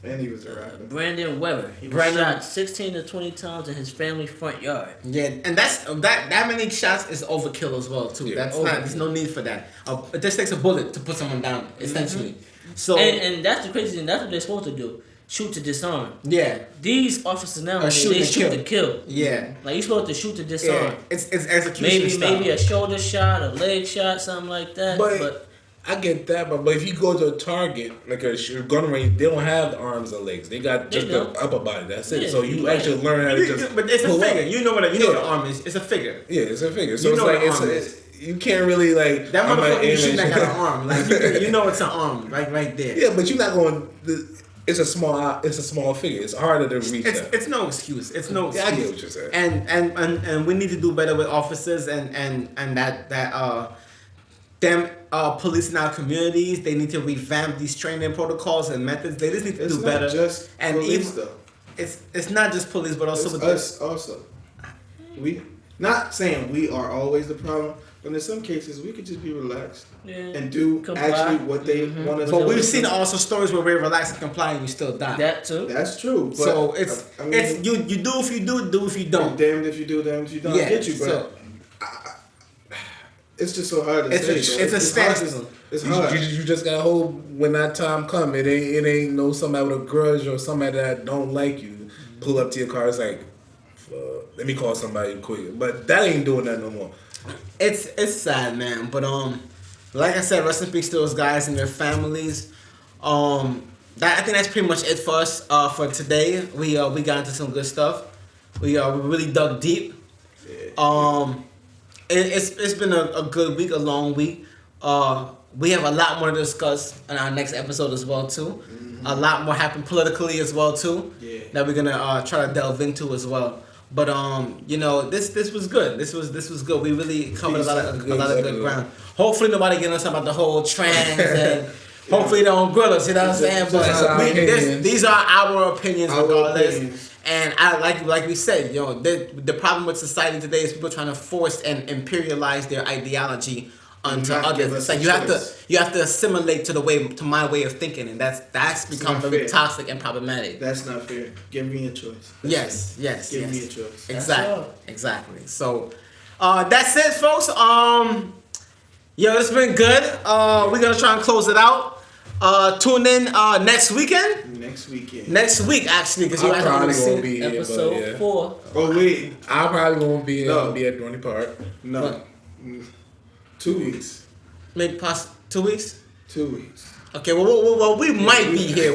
And he was a rapper. Brandon Weber. He was shot 16 to 20 times in his family front yard. Yeah, and that many shots is overkill as well too. Yeah, there's no need for that. It just takes a bullet to put someone down, essentially. So and that's the crazy thing. That's what they're supposed to do. Shoot to disarm. Yeah. These officers now they shoot to kill. Yeah. Like you're supposed to shoot to disarm. Yeah. It's execution style. Maybe a shoulder shot, a leg shot, something like that. But I get that, but if you go to a target, like a gun range, they don't have the arms and legs. They got just the upper body. That's it. Yeah, so you actually learn how to just. But it's a figure. Up. You know what the arm is. It's a figure. Yeah, it's a figure. So you it's know like what an arm is. You can't really like that motherfucker you shooting that got an arm. Like you know it's an arm, right there. Yeah, but you're not going. It's a small figure. It's harder to reach. It's no excuse. It's no excuse. Yeah, I get what you're saying. And we need to do better with officers and them policing our communities. They need to revamp these training protocols and methods. They just need to do better. Just and police, even, it's not just police, but also it's us also. We not saying we are always the problem, but in some cases we could just be relaxed and do actually what they want us to do. But we've seen also stories where we're relaxed and complying and we still die. That too. That's true. But so it's you do if you do if you don't. Damned if you do, damned if you don't. Yeah, I get you, but it's just so hard to say. It's a stance. It's hard. You just gotta hope when that time come. It ain't no somebody with a grudge or somebody that don't like you pull up to your car. It's like, let me call somebody quick. But that ain't doing that no more. It's sad, man. But like I said, rest in peace to those guys and their families. I think that's pretty much it for us for today. We got into some good stuff. We really dug deep. It's been a good week, a long week. We have a lot more to discuss in our next episode as well too. Mm-hmm. A lot more happened politically as well too. Yeah. That we're gonna try to delve into as well. But this was good. This was good. We really covered a lot of good ground. Hopefully nobody getting us about the whole trans and hopefully they don't grill us. You know what I'm saying? But these are our opinions regardless. And I like we said, the problem with society today is people trying to force and imperialize their ideology onto others. It's like you have to assimilate to my way of thinking, and that's become very toxic and problematic. That's not fair. Give me a choice. Yes. Give me a choice. Exactly. So that's it, folks. It's been good. We're gonna try and close it out. Tune in next weekend. Next week, actually, because you guys are going to be episode 4. Oh wait, I probably won't be. I'll be at Dorney Park. No, 2 weeks. Maybe 2 weeks. 2 weeks. Okay, well, we might be here.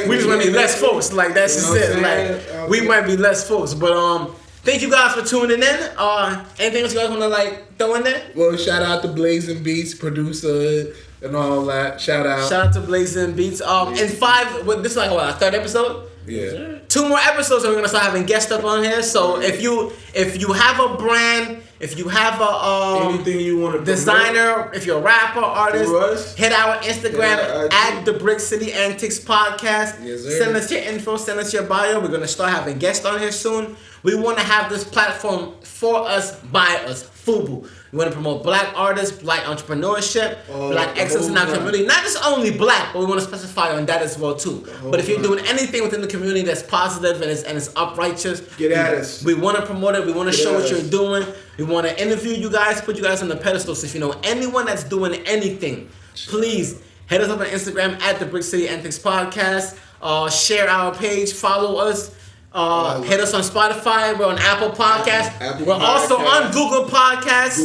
We just want to be less folks. Like that's just it. Like we might be less folks, but thank you guys for tuning in. Anything else you guys want to throw in there? Well, shout out to Blazing Beats, producer. And all that. Shout out to Blazing Beats. In 5, this is our third episode. Yeah. 2 more episodes, and we're gonna start having guests up on here. So if you have a brand, if you have anything you want to designer, promote, if you're a rapper, artist, hit our Instagram at the Brick City Antics Podcast. Yes, sir. Send us your info, send us your bio. We're gonna start having guests on here soon. We want to have this platform for us, by us, FUBU. We want to promote black artists, black entrepreneurship, black excellence in our community. Not just only black, but we want to specify on that as well too. But if you're doing anything within the community that's positive and it's uprighteous, get at us. We want to promote it. We want to show what you're doing. We want to interview you guys, put you guys on the pedestal. So if you know anyone that's doing anything, please hit us up on Instagram at the Brick City Antics Podcast. Share our page, follow us. Hit us on Spotify. We're on Apple Podcasts. We're also on Google Podcasts.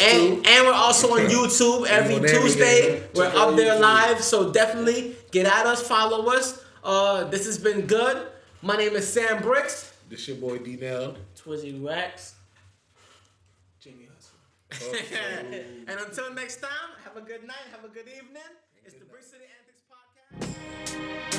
And we're also on YouTube every Tuesday. We're up there live. So definitely get at us, follow us. This has been good. My name is Sam Bricks. This your boy D-Nell. Twizzy Rex. Jimmy Hustle. And until next time, have a good night, have a good evening. It's the Brick City Antics Podcast.